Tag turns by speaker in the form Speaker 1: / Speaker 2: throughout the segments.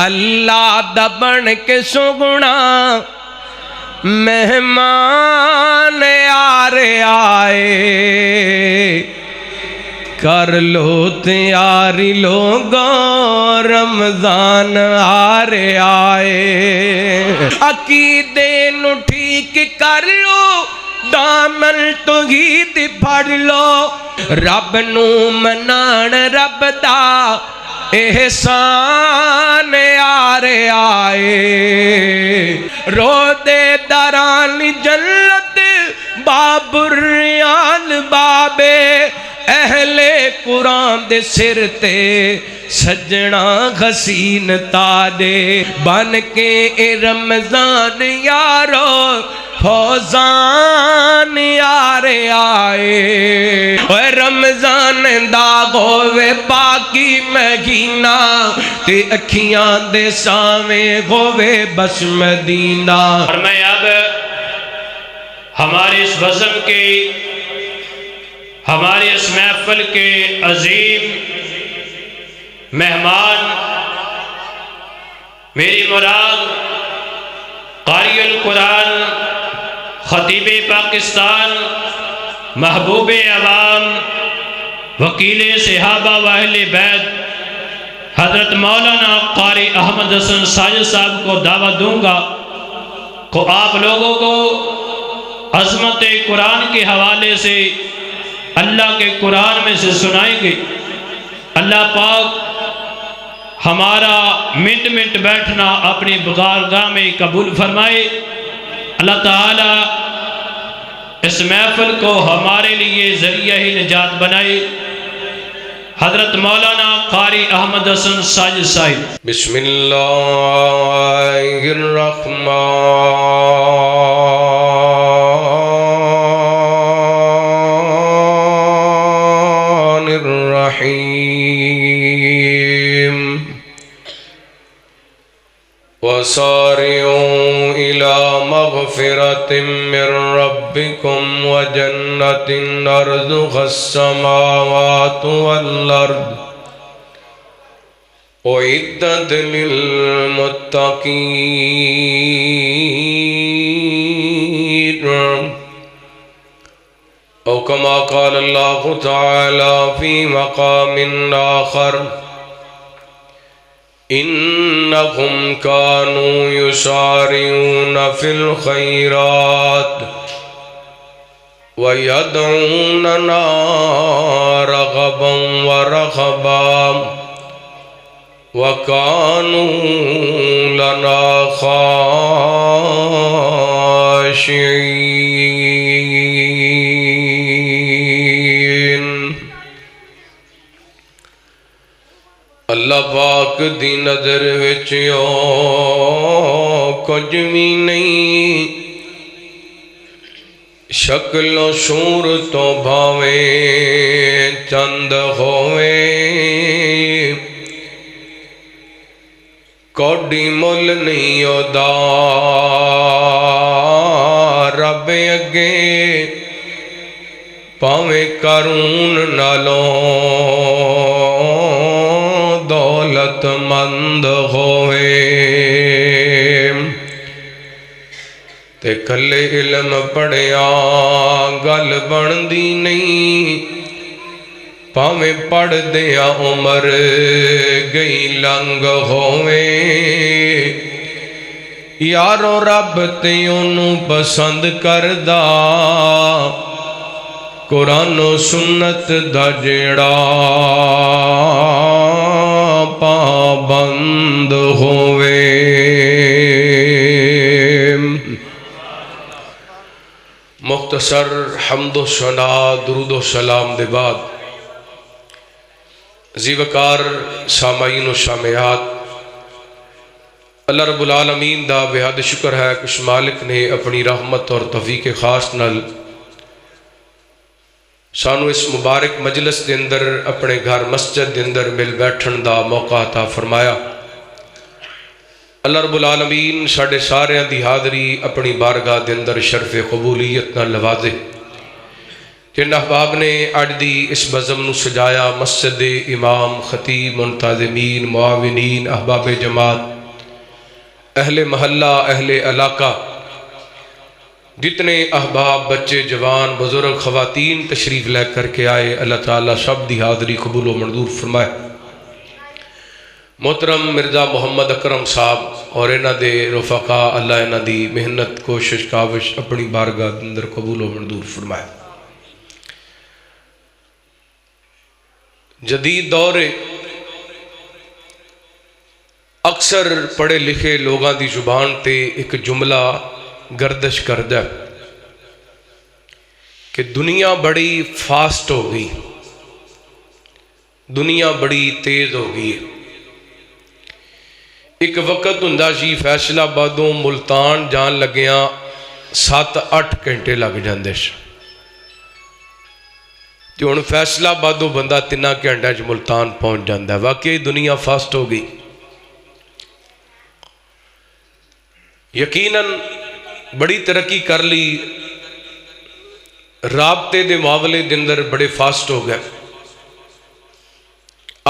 Speaker 1: اللہ دا بن کے سگنا مہمان آئے کر لو تیاری لوگوں رمضان آئے عقیدے نو ٹھیک کر لو دامن توحید پھڑ لو رب نو منان رب دا احسان آئے رو دے دران جنت باب الریان بابے اہل قرآن دے سر تے سجنا حسین تاجے بن کے اے رمضان یارو فوزان آئے اے رمضان دا ہووے پاکی مہینہ تے اکھیاں دے سامیں ہووے بس مدینہ۔
Speaker 2: اور میں اب ہمارے اس بزم کے ہمارے اس محفل کے عظیم مہمان میری مراد قاری القرآن خطیب پاکستان محبوب عوام وکیل صحابہ و اہل بیت حضرت مولانا قاری احمد حسن ساجد صاحب کو دعوت دوں گا کہ آپ لوگوں کو عظمت قرآن کے حوالے سے اللہ کے قرآن میں سے سنائیں گے۔ اللہ پاک ہمارا منٹ منٹ بیٹھنا اپنی بارگاہ میں قبول فرمائے۔ اللہ تعالی اس محفل کو ہمارے لیے ذریعہ نجات بنائے۔ حضرت مولانا قاری احمد حسن ساجد صاحب۔
Speaker 1: بسم اللہ الرحمن الرحیم وسارعوا إلى مغفرة من ربكم وجنة أرضها السماوات والأرض أعدت للمتقين أو كما قال الله تعالى في مقام آخر إنهم كانوا يسارعون في الخيرات ويدعوننا رغبا ورهبا وكانوا لنا خاشعين۔ اللہ پاک دی نظر وچوں کچھ بھی نہیں، شکل و صورتوں بھاویں چند ہوویں، کوڈی مل نہیں ہودا رب اگے پاویں قارون نالوں دولت مند ہوئے، تے کلے علم پڑھیا گل بندی نہیں، پاویں پڑھ دیا عمر گئی لنگ ہوئے۔ یارو رب تے انہوں پسند کردہ قرآن و سنت دا جڑا پابند ہوئے۔ مختصر حمد و ثنا درود و سلام دے بعد زیوکار سامعین و سامعات، اللہ رب العالمین دا بہت شکر ہے کہ اس مالک نے اپنی رحمت اور توفیق خاص نال سانو اس مبارک مجلس دے اندر اپنے گھر مسجد دے اندر مل بیٹھن دا موقع عطا فرمایا۔ اللہ رب العالمین ساڑے سارے دی حاضری اپنی بارگاہ دے اندر شرف قبولیت نہ لوازے۔ جن احباب نے اج دی اس بزم نو سجایا، مسجد امام، خطیب، منتظمین، معاونین، احباب جماعت، اہل محلہ، اہل علاقہ، جتنے احباب، بچے، جوان، بزرگ، خواتین تشریف لے کر کے آئے، اللہ تعالیٰ سب دی حاضری قبول و منظور فرمائے۔ محترم مرزا محمد اکرم صاحب اور انہاں دے رفقا، اللہ انہاں دی محنت، کوشش، کاوش اپنی بارگاہ اندر قبول و منظور فرمائے۔ جدید دور اکثر پڑھے لکھے لوگاں دی زبان تے ایک جملہ گردش کردہ کہ دنیا بڑی فاسٹ ہو گئی، دنیا بڑی تیز ہو گئی۔ ایک وقت ہوندا سی فیصل آبادوں ملتان جان لگیاں 7-8 گھنٹے لگ جاندے سی، تے ہن فیصل آبادوں بندہ 3 گھنٹے چ ملتان پہنچ جاندا ہے۔ واقعی دنیا فاسٹ ہو گئی۔ یقیناً بڑی ترقی کر لی، رابطے دے معاملے دے اندر بڑے فاسٹ ہو گئے۔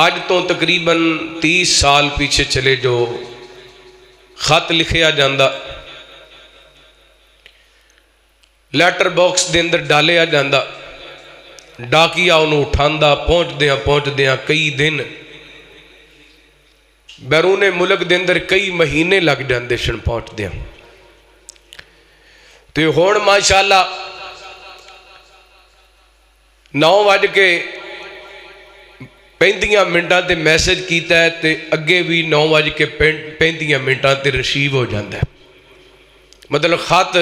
Speaker 1: آج تو تقریباً 30 سال پیچھے چلے جو خط لکھیا جاندہ، لیٹر باکس دے اندر ڈالیا جاندہ، ڈاکیا انہوں اٹھاندہ، پہنچ دیاں کئی دن، بیرون ملک دے اندر کئی مہینے لگ جاندے سن پہنچ دیاں۔ تو ہون ماشاءاللہ 9:35 تے میسج کیتا ہے تے اگے بھی 9:35 تے ریسیو ہو جاندہ ہے۔ مطلب خط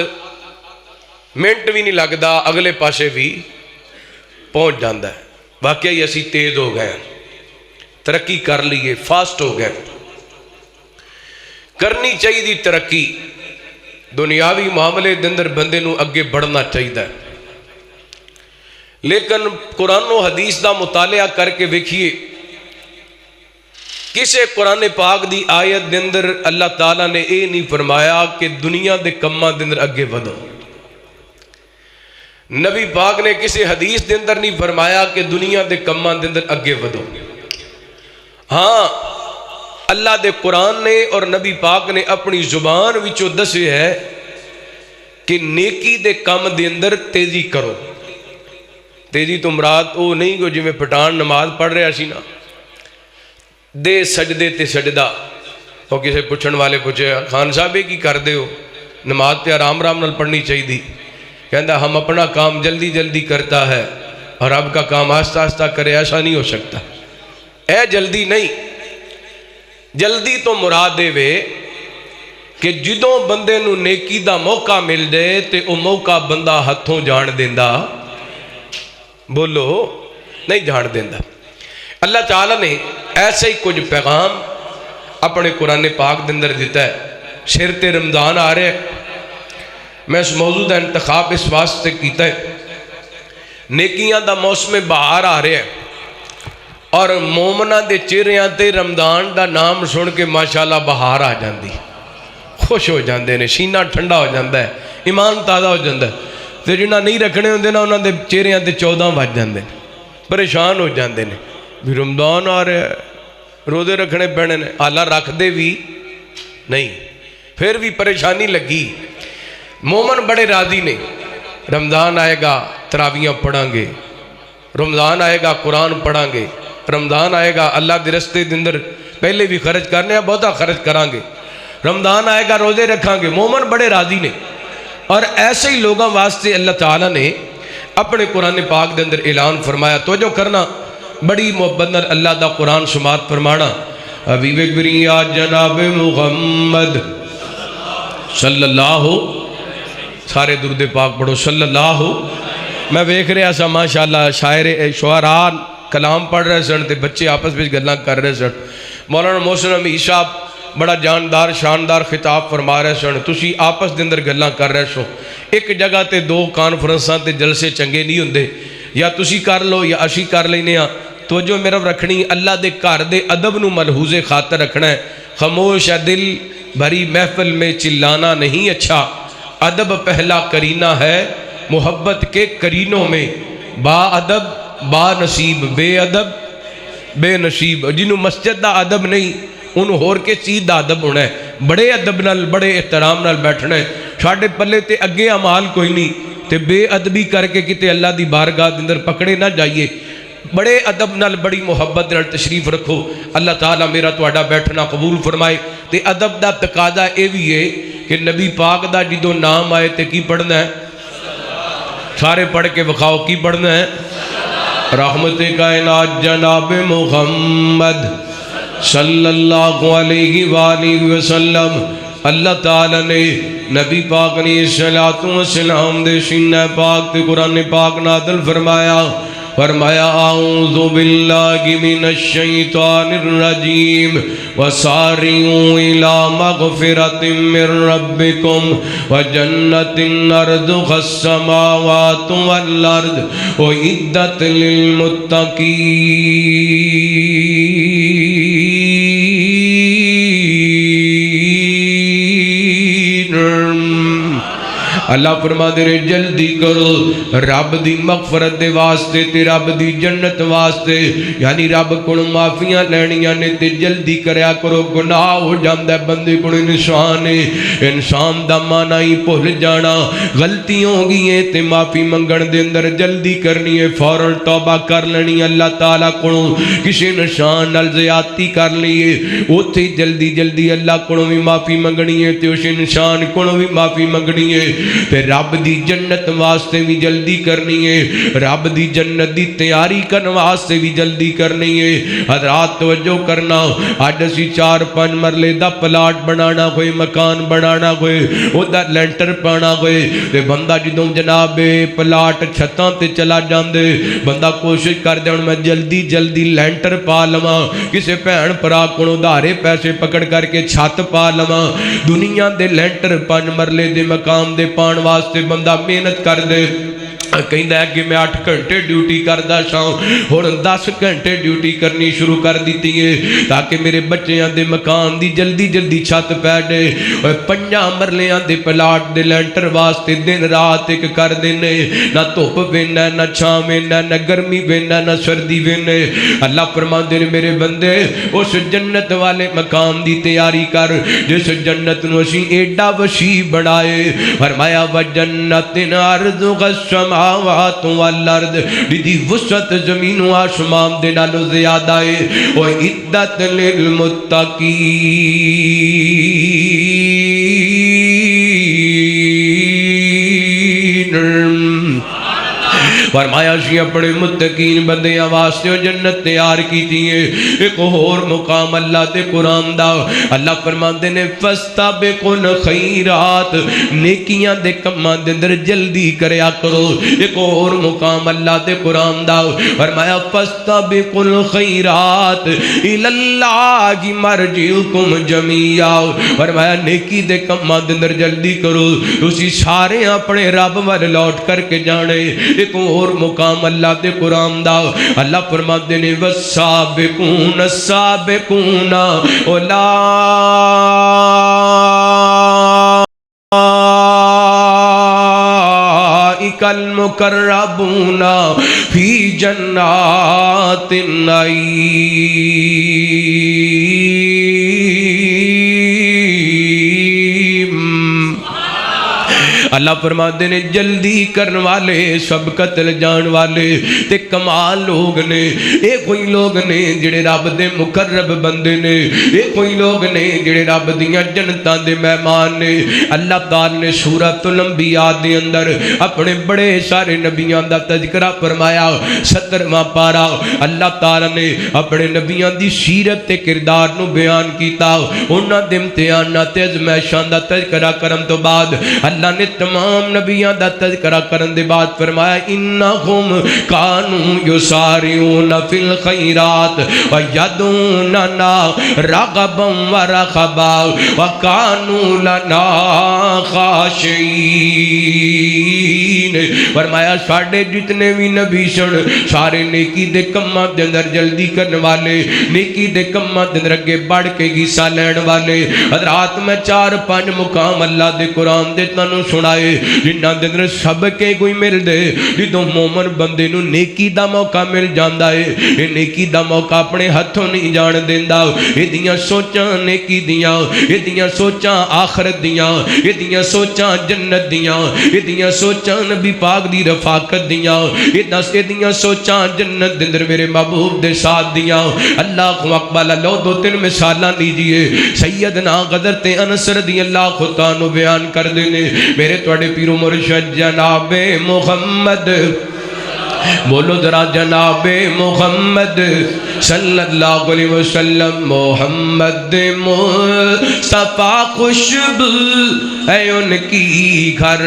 Speaker 1: منٹ بھی نہیں لگدا، اگلے پاسے بھی پہنچ جاندہ ہے۔ واقعی اسی تیز ہو گئے، ترقی کر لیے، فاسٹ ہو گئے۔ کرنی چاہیے دی ترقی، دنیاوی معاملے دے اندر بندے نو اگے بڑھنا چاہیے، لیکن قرآن و حدیث دا مطالعہ کر کے ویکھیے، کسے قرآن پاک دی آیت دے اندر اللہ تعالیٰ نے اے نہیں فرمایا کہ دنیا دے کماں دے اندر اگے بڑھو۔ نبی پاک نے کسی حدیث دے اندر نہیں فرمایا کہ دنیا دے کماں دے اندر اگے بڑھو۔ ہاں اللہ دے قرآن نے اور نبی پاک نے اپنی زبان وچوں دسے ہے کہ نیکی دے کام دے اندر تیزی کرو۔ تیزی تو مراد وہ نہیں کہ جو میں پٹھان نماز پڑھ رہا سی نا، دے سجدے تے سجدہ، تو کسے پوچھن والے پوچھے خان صاحب کی کر دے ہو، نماز تے آرام نال پڑھنی چاہیے دی، کہندا ہم اپنا کام جلدی جلدی کرتا ہے اور رب کا کام آہستہ آہستہ کرے، ایسا نہیں ہو سکتا۔ اے جلدی نہیں، جلدی تو مراد دے وے کہ جدوں بندے نو نیکی دا موقع مل جائے تے او موقع بندہ ہتھوں جان دیندہ، بولو نہیں جان دیندہ۔ اللہ تعالیٰ نے ایسے ہی کچھ پیغام اپنے قرآن پاک دے اندر دیتا ہے۔ شرط رمضان آ رہے ہیں، میں اس موضوع دا انتخاب اس واسطے کیتا ہے، نیکیاں دا موسم بہار آ رہے ہیں اور مومنہ دے چہریاں تے رمضان دا نام سن کے ماشاءاللہ بہار آ جاندی، خوش ہو جاندے نے، سینہ ٹھنڈا ہو جاندہ ہے، ایمان تازہ ہو جاندہ ہے۔ تے جنہاں نہیں رکھنے ہوندے نا انہاں دے چہریاں تے 14 بج جاندے نے، پریشان ہو جاندے نے، بھی رمضان آ رہے ہیں، روزے رکھنے پینے نے، اللہ رکھ دے بھی نہیں، پھر بھی پریشانی لگی۔ مومن بڑے راضی نے، رمضان آئے گا تراویاں پڑھیں گے، رمضان آئے گا قرآن پڑھیں گے، رمضان آئے گا اللہ دے رستے دے اندر پہلے بھی خرچ کرنے ہیں، بہتا خرچ کریں گے، رمضان آئے گا روزے رکھیں گے، مومن بڑے راضی نے۔ اور ایسے ہی لوگاں واسطے اللہ تعالیٰ نے اپنے قرآن پاک دے اندر اعلان فرمایا، توجہ کرنا، بڑی محبت نال اللہ دا قرآن سماعت فرمانا۔ حبیب گری یا جناب محمد صلی اللہ، سارے درود پاک پڑھو صلی اللہ۔ میں ویکھ رہا سا ماشاءاللہ شاعراء کلام پڑھ رہے سن تے بچے آپس میں گلاں کر رہے سن۔ مولانا محسن امین صاحب بڑا جاندار شاندار خطاب فرما رہے سن، تسی آپس دے اندر گلاں کر رہے سو، ایک جگہ تے 2 کانفرنساں تے جلسے چنگے نہیں ہوندے، یا تسی کر لو یا اسی کر لینے ہاں۔ توجہ میرا رکھنی، اللہ دے گھر دے ادب نو ملحوظ خاطر رکھنا ہے۔ خاموش ہے دل بھری محفل میں چلانا نہیں اچھا، ادب پہلا کرینہ ہے محبت کے کرینوں میں، با ادب با نصیب، بے ادب بے نصیب۔ جنہوں مسجد دا ادب نہیں انہوں ہور کے چیز دا ادب ہونا ہے۔ بڑے ادب نال بڑے احترام نال بیٹھنا ہے ساڈے پلے تے اگے امال کوئی نہیں تے بے ادبی کر کے کتے اللہ دی بارگاہ دے اندر پکڑے نہ جائیے بڑے ادب نال بڑی محبت نال تشریف رکھو اللہ تعالیٰ میرا تہاڈا بیٹھنا قبول فرمائے تے ادب دا تقاضا اے بھی ہے کہ نبی پاک دا جدوں نام آئے تے کی پڑھنا ہے سارے پڑھ کے بخاؤ کی پڑھنا ہے رحمت کائنات جناب محمد صلی اللہ علیہ وآلہ وسلم اللہ تعالیٰ نے نبی پاک نے صلاۃ و سلام دے سینہ پاک تے قرآن پاک نازل فرمایا اعوذ باللہ من الشیطان الرجیم وسارعوا الی مغفرۃ من ربکم وجنۃ عرضها السماوات والارض اعدت للمتقین اللہ فرما دے رہے جلدی کرو رب دی مغفرت دے واسطے تے رب دی جنت واسطے یعنی رب کو معافیاں لینیاں نے تے جلدی کریا کرو گناہ ہو جاندہ ہے بندے کو انسان ہے انسان دا مانا ہی بھول جانا غلطی ہو گئی ہے تے معافی منگن دے اندر جلدی کرنی ہے فوراً توبہ کر لینی اللہ تعالیٰ کو کسی انسان نال زیادتی کر لیے اوتھے جلدی جلدی اللہ کو بھی معافی منگنی ہے تے اس انسان کو بھی معافی منگنی ہے تے رب دی جنت واسطے بھی جلدی کرنی ہے رب دی جنت دی تیاری کرن واسطے بھی جلدی کرنی ہے حضرات توجہ کرنا آج اسی 4-5 مرلے دا پلاٹ بنانا کوئی مکان بنانا کوئی او دا لینٹر پانا کوئی تے بندہ جدوں جناب پلاٹ چھتاں تے چلا جاندے بندہ کوشش کر دے میں جلدی جلدی لینٹر پا لواں کسے بھین بھرا کولوں ادھارے پیسے پکڑ کر کے چھت پا لواں دنیا دے لینٹر 5 مرلے دے مقام دے پان واسطے بندہ محنت کر دے کہندا ہے کہ میں 8 گھنٹے ڈیوٹی کردا ساں ہن 10 گھنٹے ڈیوٹی کرنی شروع کر دیتی ہے تاکہ میرے بچیاں دے مکان دی جلدی جلدی چھت پے جائے اور 5 مرلیاں دے پلاٹ دے لینٹر واسطے دن رات ایک کر دینے نہ دھوپ وینا نہ چھاں وینا نہ گرمی وینا نہ سردی وینے اللہ فرماندے نے میرے بندے اس جنت والے مقام دی تیاری کر جس جنت نو اسی ایڈا وسیع بنائے فرمایا وجنت عرضها السماوات والارض دی وسعت زمین و آسمان دے نالوں زیادہ ہے او عدت للمتقین فرمایا سی اپنے متقین بندیاں واسطے جنت تیار کی دیئے ایک اور مقام اللہ دے قرآن دا اللہ فرماندے نے فَاسْتَبِقُوا الْخَيْرَاتِ نیکیاں دے کماں دے اندر جلدی کریا کرو ایک اور مقام اللہ دے قرآن دا فرمایا فَاسْتَبِقُوا الْخَيْرَاتِ إِلَى اللَّهِ مَرْجِعُكُمْ جَمِيعًا فرمایا نیکی دے کماں دے اندر جلدی کرو اسی سارے اپنے رب وال لوٹ کر کے جانے ایک اور مقام اللہ دے قرآن دا اللہ فرماتے نے والسابقون السابقون اولئک المقربون فی جنات النعیم اللہ فرماتے نے جلدی کرن والے سبقت جان والے تے کمال لوگ نے اے کوئی لوگ نے جڑے رب دے مقرب بندے نے اے کوئی لوگ نے جڑے رب دیاں جنتاں دے مہمان نے اللہ تعالی نے سورۃ الانبیاء دے اندر اپنے بڑے سارے نبیاں دا تذکرہ فرمایا 17واں پارا اللہ تعالی نے اپنے نبیاں دی سیرت تے کردار نو بیان کیتا انہاں دے امتحانات تے آزمائشاں دا تذکرہ کرن تو بعد اللہ نے تمام نبیان دا تذکرہ کرن دے بعد فرمایا انہم کانوا یسارعون فی الخیرات ویدعوننا رغبا ورہبا وکانوا لنا خاشعین فرمایا ساڑھے جتنے بھی نبی سن سارے نیکی دے کماں دے اندر جلدی کرنے والے نیکی دے کماں دے اندر اگے بڑھ کے حصہ لین والے حضرات میں 4-5 مقام اللہ دے قرآن دے تانوں سنا جاندا ہے جنہاں دے اندر سبقے کوئی مل دے جدوں مومن بندے نو نیکی دا موقع مل جاندا ہے اے نیکی دا موقع اپنے ہتھوں نہیں جان دیندا ایدیاں سوچاں نیکی دیاں ایدیاں سوچاں آخرت دیاں ایدیاں سوچاں جنت دیاں ایدیاں سوچاں نبی پاک دی رفاقت دیاں ایدیاں سوچاں جنت دے اندر میرے محبوب دے ساتھ دیاں اللہ اکبر لو دو تین مثالاں دیجئے سیدنا حضرت انس رضی اللہ عنہ بیان کر دینے میرے توڑے پیر و مرشد جناب محمد بولو ذرا جناب محمد صلی اللہ علیہ وسلم محمد مصطفیٰ خوشبو ہے ان کی گھر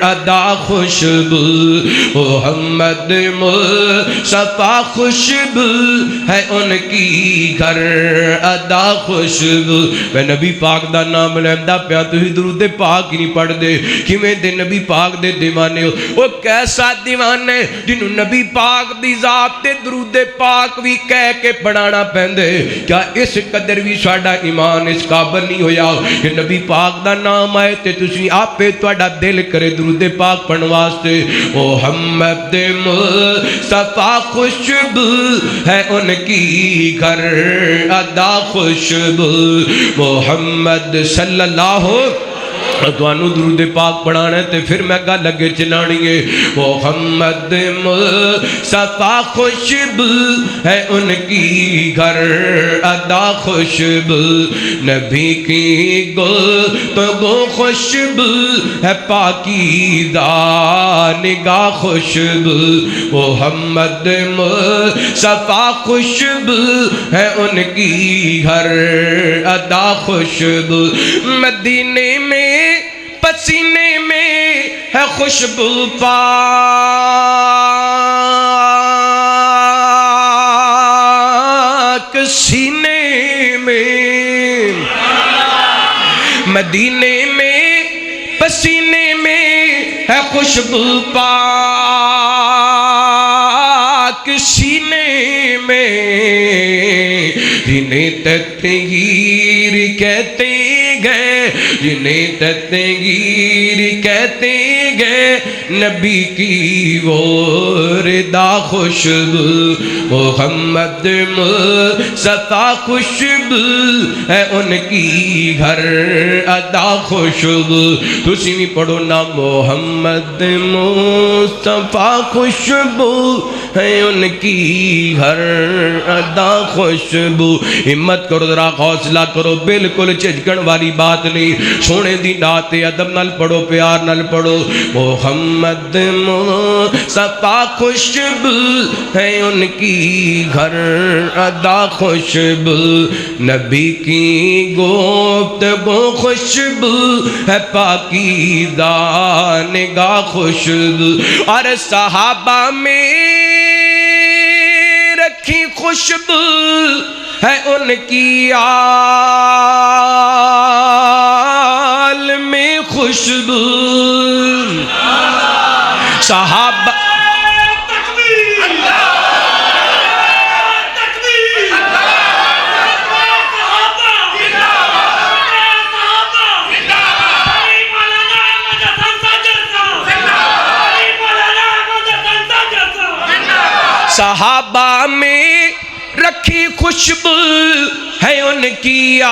Speaker 1: ادا خوشبو محمد مصطفیٰ خوشبو ہے ان کی گھر ادا خوشبو میں نبی پاک دا نام لیندہ پیا تو ہی درود پاک ہی نہیں پڑھ دے کیویں دے نبی پاک دے دیوانے ہو وہ کیسا دیوانے جنہوں نبی پاک دی ذات تے درود پاک بھی کہہ کے پڑھانا پہندے کیا اس قدر بھی ساڑا ایمان اس قابل نہیں ہویا کہ نبی پاک دا نام آئے تے تسی آپ پہ توڑا دل کرے درود پاک پڑھنواستے محمد مصطفیٰ خوشبو ہے ان کی گھر ادا خوشبو محمد صلی اللہ توانو درود پاک پڑھانا ہے تے پھر میں گا لگے چلانی ہے محمد مصطفیٰ خوشبو ہے ان کی گھر ادا خوشبو نبی کی گفتگو خوشبو ہے پاکیزہ نگاہ خوشبو محمد مصطفیٰ خوشبو ہے ان کی گھر ادا خوشبو مدینے میں پسینے میں ہے خوشبو پاک سینے میں مدینے میں پسینے میں ہے خوشبو پاک سینے میں جنہیں تطہیر کہتے گئے جنہیں تطہیر کہتے گئے نبی کی وہ ردا خوشبو محمد مصطفیٰ خوشبو ہے ان کی گھر ادا خوشبو تسی بھی پڑھو نا محمد مصطفیٰ خوشبو ہے ان کی گھر ادا خوشبو ہمت کرو ذرا حوصلہ کرو بالکل جھجکن والی بات نہیں سونے دی نعت ادب نال پڑھو پیار نال پڑھو محمد مصطفیٰ خوشبو ہے ان کی گھر ادا خوشبو نبی کی گفتگو خوشبو ہے پاکیزہ نگاہ خوشبو اور صحابہ میں رکھی خوشبو ہے ان کی آل میں خوشبو صحابہ صحابہ میں رکھی خوشبو ہے ان کی آل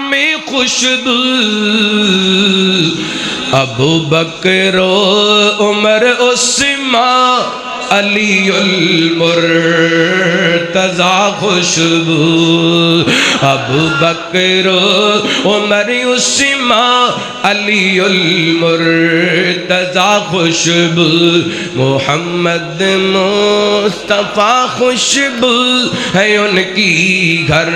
Speaker 1: میں خوشبو ابو بکر و عمر عثمان علی المرتضی خوشبو ابو بکر و عمر عثمان علی المرتضی خوشبو محمد مصطفیٰ خوشبو ہے ان کی گھر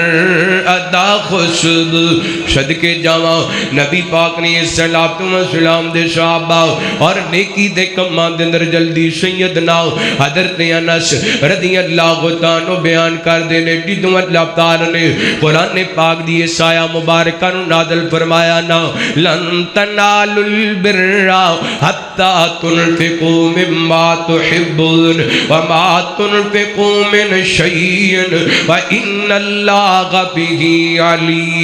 Speaker 1: ادا خوشبو صدقے جاواں نبی پاک نے سلام دے صحابہ اور نیکی دے کماں دے اندر جلدی سیدنا حضرت انس رضی اللہ عنہ بیان کر دینے جدوں اللہ تعالی نے قرآن پاک دی سایہ مبارکہ نو نازل فرمایا نا لن تنالوا البر حتى تنفقوا مما تحبون وما تنفقوا من شيء وإن الله به عليم۔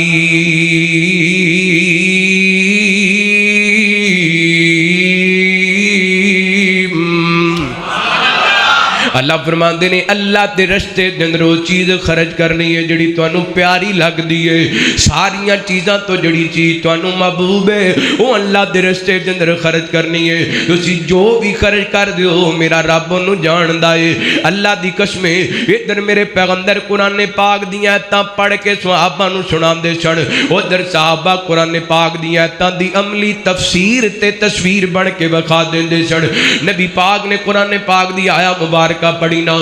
Speaker 1: اللہ فرماندے نے اللہ دے رستے دے اندر وہ چیز خرچ کرنی ہے جڑی تانوں پیاری لگ دی ہے، ساریاں چیزاں تو جڑی چیز تانوں محبوب ہے وہ اللہ دے رستے دے اندر خرچ کرنی ہے۔ تسی جو بھی خرچ کر دیو میرا رب انہوں جاندا ہے۔ اللہ دی قسم ادھر میرے پیغمبر قرآن پاک دیاں آیتاں پڑھ کے صحابہ نوں سناندے سن، ادھر صحابہ قرآن پاک دیاں آیتاں دی عملی تفسیر تے تصویر بن کے وکھا دیندے سن۔ نبی پاک نے قرآن پاک دی آیا مبارک پڑھی نا،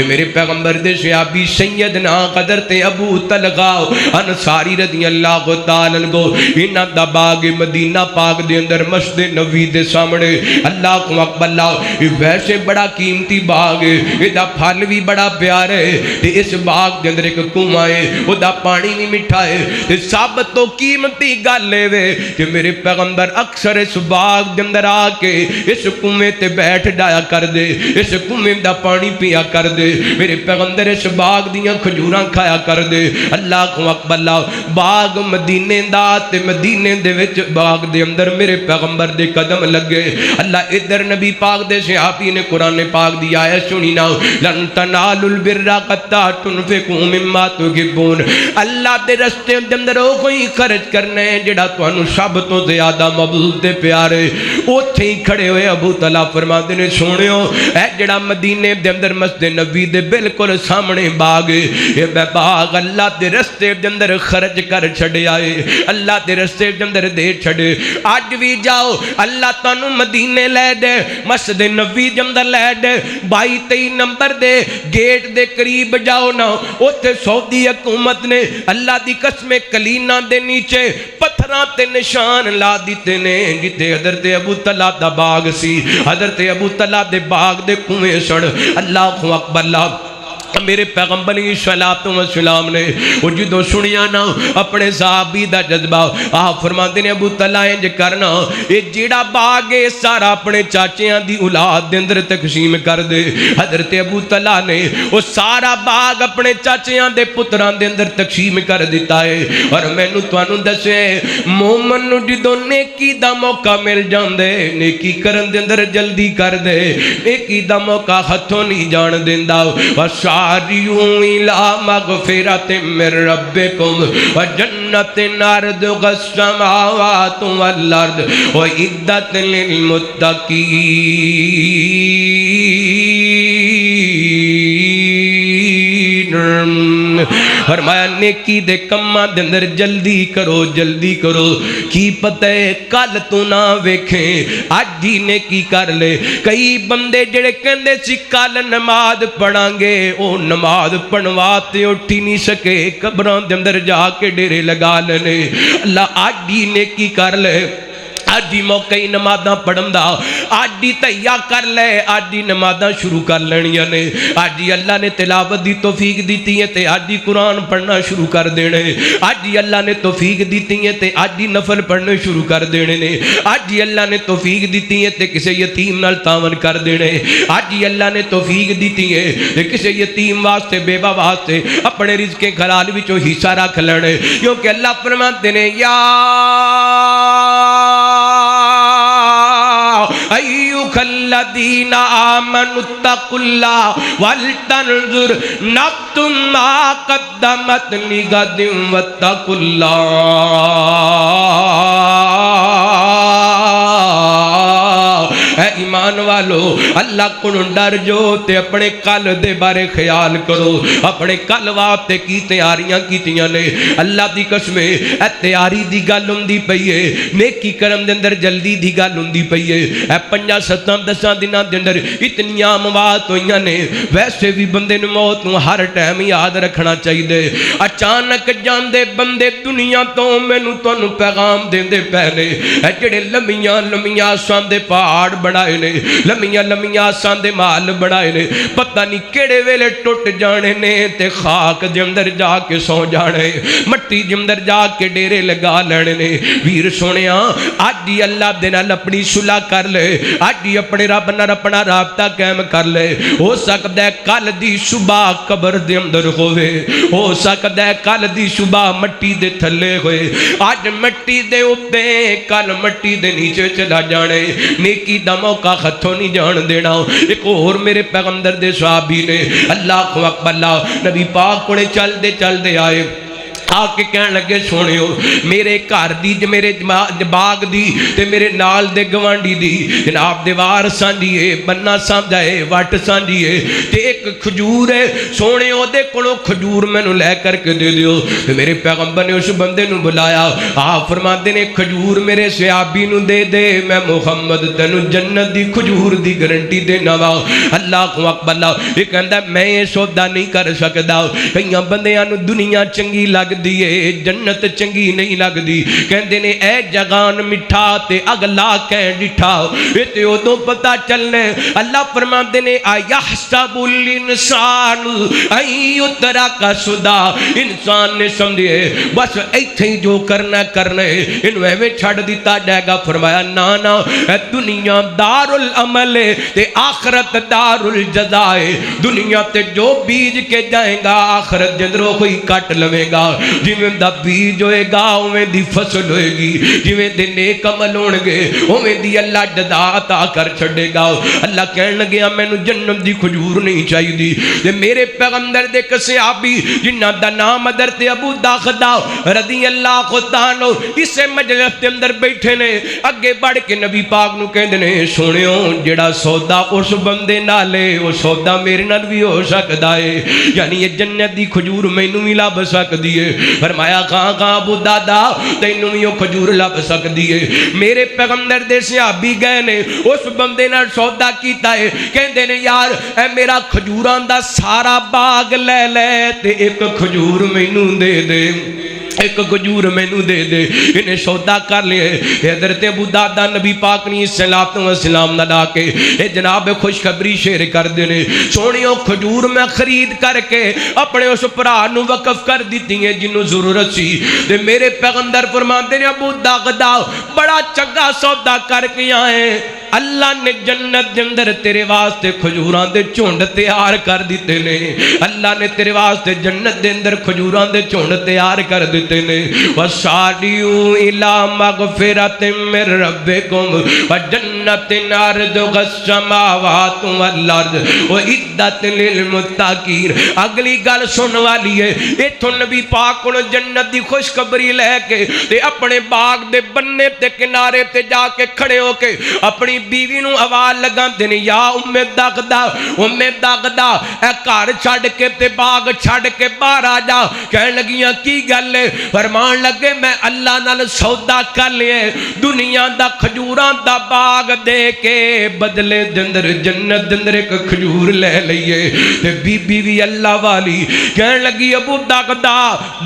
Speaker 1: میرے پیغمبر دے صحابی سیدنا حضرت ابو طلحہ انصاری رضی اللہ تعالیٰ عنہ انہاں دا باغ مدینہ پاک دے اندر مسجد نبوی دے سامنے اللہ اکبر اللہ ویسے بڑا قیمتی باغ ہے، ادا پھل بھی بڑا پیارا ہے تے اس باغ دے اندر ایک کنواں ہے، ادا پانی بھی میٹھا ہے تے سب تو قیمتی گل اے وے کہ میرے پیغمبر اکثر اس باغ دے اندر آ کے اس کنویں تے بیٹھ جایا کر دے، اس کنویں دا پانی پیا کر دے، میرے پیغمبر اس باغ دیاں کھجوراں کھایا کر دے۔ اللہ اکبر اللہ باغ مدینے دا تے مدینے دے وچ باغ دے اندر میرے پیغمبر دے قدم لگے۔ اللہ ادھر نبی پاک دے صحابی نے قرآن پاک دی آیت سنی نا، لن تنالوا البر حتى تنفقوا مما تحبون، اللہ دے رستے دے اندر او کوئی خرچ کرنا ہے جڑا تانوں سب تو زیادہ محبوب تے پیارے۔ اوتھے ہی کھڑے ہوئے ابو طلحہ فرماندے نے سونیو اے جڑا مدینے دے اندر مسجد نبی دے بالکل سامنے باغ ہے، یہ باغ اللہ دے رستے دے اندر خرچ کر چھڑے آئے، اللہ دے رستے دے اندر دے چھڑے۔ آج بھی جاؤ اللہ تانوں مدینے لے دے، مسجد نبی دے اندر لے دے، 22-23 نمبر دے گیٹ دے قریب جاؤ نا، اوتھے سعودی حکومت نے اللہ دی قسم کلینا دے نیچے پتھراں تے نشان لا دیتے نے جتے حضرت ابو طلحہ دا باغ سی، حضرت ابو طلحہ دے باغ دے کنویں سن۔ اللہ اکبر اللہ میرے پیغمبر علیہ السلام نے وہ جدو سنیا نا اپنے صحابی دا جذبہ آپ فرماتے ہیں ابو طلحہ انج کرنا یہ جیڑا باغ ہے سارا اپنے چاچیاں دی اولاد دے اندر تقسیم کر دے۔ حضرت ابو طلحہ نے وہ سارا باغ اپنے چاچیاں دے پتران دے اندر تقسیم کر دیتا ہے۔ اور میں نو توانو دسے مومن نو جدو نیکی دا موقع مل جاندے نیکی کرن دے اندر جلدی کر دے، نیکی دا موقع ہتھوں نہیں جان دیندہ۔ وَسَارِعُوا إِلَىٰ مَغْفِرَةٍ مِّن رَّبِّكُمْ وَجَنَّةٍ عَرْضُهَا السَّمَاوَاتُ وَالْأَرْضُ أُعِدَّتْ لِلْمُتَّقِينَ۔ فرمایا نیکی دے کماں دے اندر جلدی کرو جلدی کرو، کی پتہ ہے کل تو نہ ویکھیں اج ہی نیکی کر لے۔ کئی بندے جڑے کہندے سی کل نماز پڑھاں گے او نماز پڑھواتے اٹھی نہیں سکے، قبراں دے اندر جا کے ڈیرے لگا لینے۔ اللہ اج ہی نیکی کر لے، آج ہی موقع ہی نمازاں پڑھن دا، آج ہی تیار کر لے، آج ہی نمازاں شروع کر لینیاں نے۔ آج ہی اللہ نے تلاوت دی توفیق دیتی ہے تے آج ہی قرآن پڑھنا شروع کر دینے۔ آج ہی اللہ نے توفیق دیتی ہے تے آج ہی نفل پڑھنے شروع کر دینے نے۔ آج ہی اللہ نے توفیق دیتی ہے تے کسے یتیم نال تعاون کر دینے۔ آج ہی اللہ نے توفیق دیتی ہے تے کسے یتیم واسطے بیوہ واسطے اپنے رزق حلال وچوں حصہ رکھ لینے، کیونکہ اللہ فرماتے ہیں یا ایھا الذین آمنوا اتقوا اللہ ولتنظر نفس ما قدمت لغد واتقوا اللہ۔ اے ایمان والو اللہ کو ڈر جو تے اپنے کل دے بارے خیال کرو، اپنے کل واسطے کی تیاریاں کیتیاں نے۔ اللہ دی قسم اے تیاری دی گل ہوندی پئی ہے، نیکی کرن دے اندر جلدی دی گل ہوندی پئی ہے۔ اے 5-7 دناں دے اندر اتنیاں موات ہوئیاں نے، ویسے بھی بندے نوں موت نوں ہر ٹائم یاد رکھنا چاہیے۔ اچانک جاندے بندے دنیا تو مینوں تانوں پیغام دیندے پے نے، اے جڑے لمیاں لمیاں آسان دے پہاڑ بنائے نے، لمیاں لمیاں آسان دے مال بنائے نے پتہ نہیں کیڑے ویلے ٹوٹ جانے نے تے خاک دے اندر جا کے سو جانے مٹی دے اندر جا کے ڈیرے لگا لینے نے ویر سونیاں آج ہی اللہ دے نال اپنی صلح کر لے آج ہی اپنے رب نال اپنا رابطہ قائم کر لے ہو سکتا ہے کل دی صبح قبر دے اندر ہوئے ہو سکتا ہے کل دی صبح مٹی دے تھلے ہوئے آج مٹی دے اوپے کل مٹی دے نیچے چلا جانے نیکی دا موقع خطوں نہیں جان دینا ایک اور میرے پیغمبر دے صحابی نے اللہ اکبر اللہ نبی پاک کونے چل دے آئے آکے کہنے لگے سونے ہو میرے گھر دی میرے باغ دی تے میرے نال دے گوانڈی دی جناب دیوار سانجیے بننا سامجھائے وٹ سانجیے تے ایک کھجور ہے سونے ہو دے کلو کھجور میں نو لے کر کے دے دیو تے میرے پیغمبر نے اس بندے نو بلایا آپ فرماتے نے کھجور میرے صحابی نو دے دے میں محمد تینو جنت دی کھجور دی گارنٹی دینا وا اللہ اکبر اللہ یہ کہندا میں یہ سودا نہیں کر سکدا کئیاں بندیاں نو دنیا چنگی لگ دیئے جنت چنگی نہیں لگ دی کہندے نے اے جگان مٹھا تے اگلا کہیں ڈٹھا تے او دو پتہ چلنے اللہ فرماندے نے ایحسب الانسان ایترا کا صدا انسان نے سمجھے بس ایتھے جو کرنا کرنے انہوں میں چھڑ دیتا جائے گا فرمایا نانا دنیا دار العمل تے آخرت دار الجزائے دنیا تے جو بیج کے جائیں گا آخرت جندروں کوئی کٹ لوے گا جویں دا بیج ہوئے گا اویں دی فصل ہوئے گی جویں دے نیک عمل ہون گے اویں دی اللہ جزا عطا کر چھڑے گا اللہ کہنے لگا مینوں جنت دی کھجور نہیں چاہیے دی تے میرے پیغمبر دے صحابی جنہاں دا نام حضرت ابو داخدہ رضی اللہ عنہ اس مجلس دے اندر بیٹھے نے اگے بڑھ کے نبی پاک نو کہندے نے سونیو جڑا سودا اس بندے نال ہے او سودا میرے نال بھی ہو سکدا ہے یعنی یہ جنت دی کھجور مینوں بھی لب سکدی ہے فرمایا کہاں ابو دادا تینوں بھی کھجور لب سکدی ہے میرے پیغمبر دے صحابی گئے نے اس بندے نال سودا کیتا ہے کہندے نے یار اے میرا کھجوراں دا سارا باغ لے لے تے ایک کھجور مینوں دے دے ایک کھجور مینوں دے دے انہیں سودا کر لئے حضرت ابو دادا نبی پاک نے صلاۃ و سلام نہ کے اے جناب خوشخبری شیئر کر دینے سونیوں کھجور میں خرید کر کے اپنے اس پرا نو وقف کر دیتی ہیں جنہوں ضرورت سی تے میرے پیغمبر فرماتے ہیں ابو داغدہ بڑا چنگا سودا کر کے آئے اللہ نے جنت دے اندر تیرے واسطے کھجوراں دے چونڈ تیار کر دیتے نے اللہ نے تیرے واسطے جنت دے اندر کھجوراں دے چونڈ تیار کر دیتے نے وَسَارِعُوا إِلَىٰ مَغْفِرَةٍ مِّن رَبِّكُمْ وَجَنَّةٍ عَرْضُهَا السَّمَاوَاتُ وَالْأَرْضُ وَأُعِدَّتْ لِلْمُتَّقِينَ اگلی گل سن والی ہے ایتھوں نبی پاک کو جنت دی خوشخبری لے کے تے اپنے باغ دے بننے تے کنارے تے جا کے کھڑے ہو کے اپنی بیوی نو آواز لگا دینے یا ام داغدہ اے گھر چھڑ کے تے باغ چھڑ کے باہر آ جا کہنے لگیاں کی گل ہے فرمان لگے میں اللہ نال سودا کر لیے دنیا دا کھجوراں دا باغ دے کے بدلے دندر جنت دندر ایک کھجور لے لئیے تے بی بھی اللہ والی کہنے لگی ابو داغدہ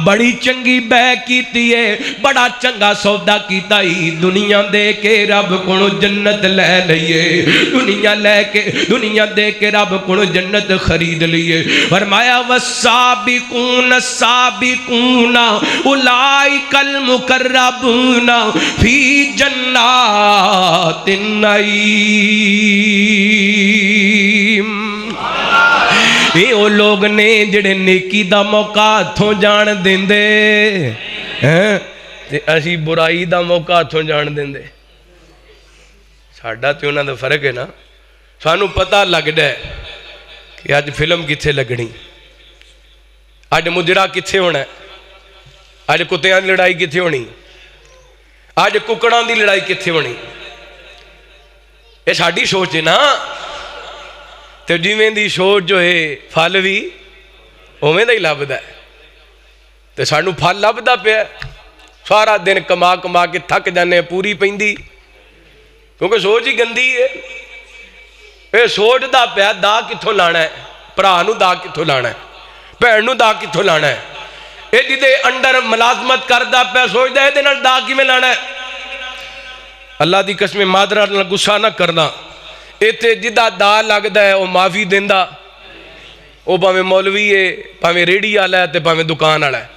Speaker 1: بڑی چنگی بے کیتی ہے بڑا چنگا سودا کیتا ہی دنیا دے کے رب کو جنت لے لئیے دنیا دے کے رب کو جنت خرید لئیے فرمایا والسابقون السابقون اولئک المقربون فی جنات النعیم یہ وہ لوگ نے جڑے نیکی دا موقع ہتھوں جان دیندے تے اسی برائی دا موقع ہتھوں جان دیندے ساڈا تے انہاں دا فرق ہے نا سانو پتہ لگدا ہے کہ اج فلم کتھے لگنی اج مجرا کتھے ہونا ہے اج کتیاں دی لڑائی کتھے ہونی اج ککڑاں دی لڑائی کتھے ہونی یہ ساڈی سوچ ہے نا تے جویں دی سوچ جو ہے پھل بھی اوویں دا ہی لبدا ہے تے سانو پھل لبدا پیا سارا دن کما کما کے تھک جانے پوری پیندی کیونکہ سوچ ہی گندی ہے اے سوچ دا پیا دا کتھوں لانا ہے بھرا نو دا کتھوں لانا ہے بھین نو دا کتھوں لانا ہے اے جدے انڈر ملازمت کردا پیا سوچدا اے دے نال دا کیویں لانا ہے اللہ دی قسم مادرہ نال غصہ نہ کرنا اتنے جدا دا لگتا ہے وہ معافی دینا، وہ پاویں مولوی ہے، پاویں ریڑھی والا ہے تے پاویں دکان والا ہے۔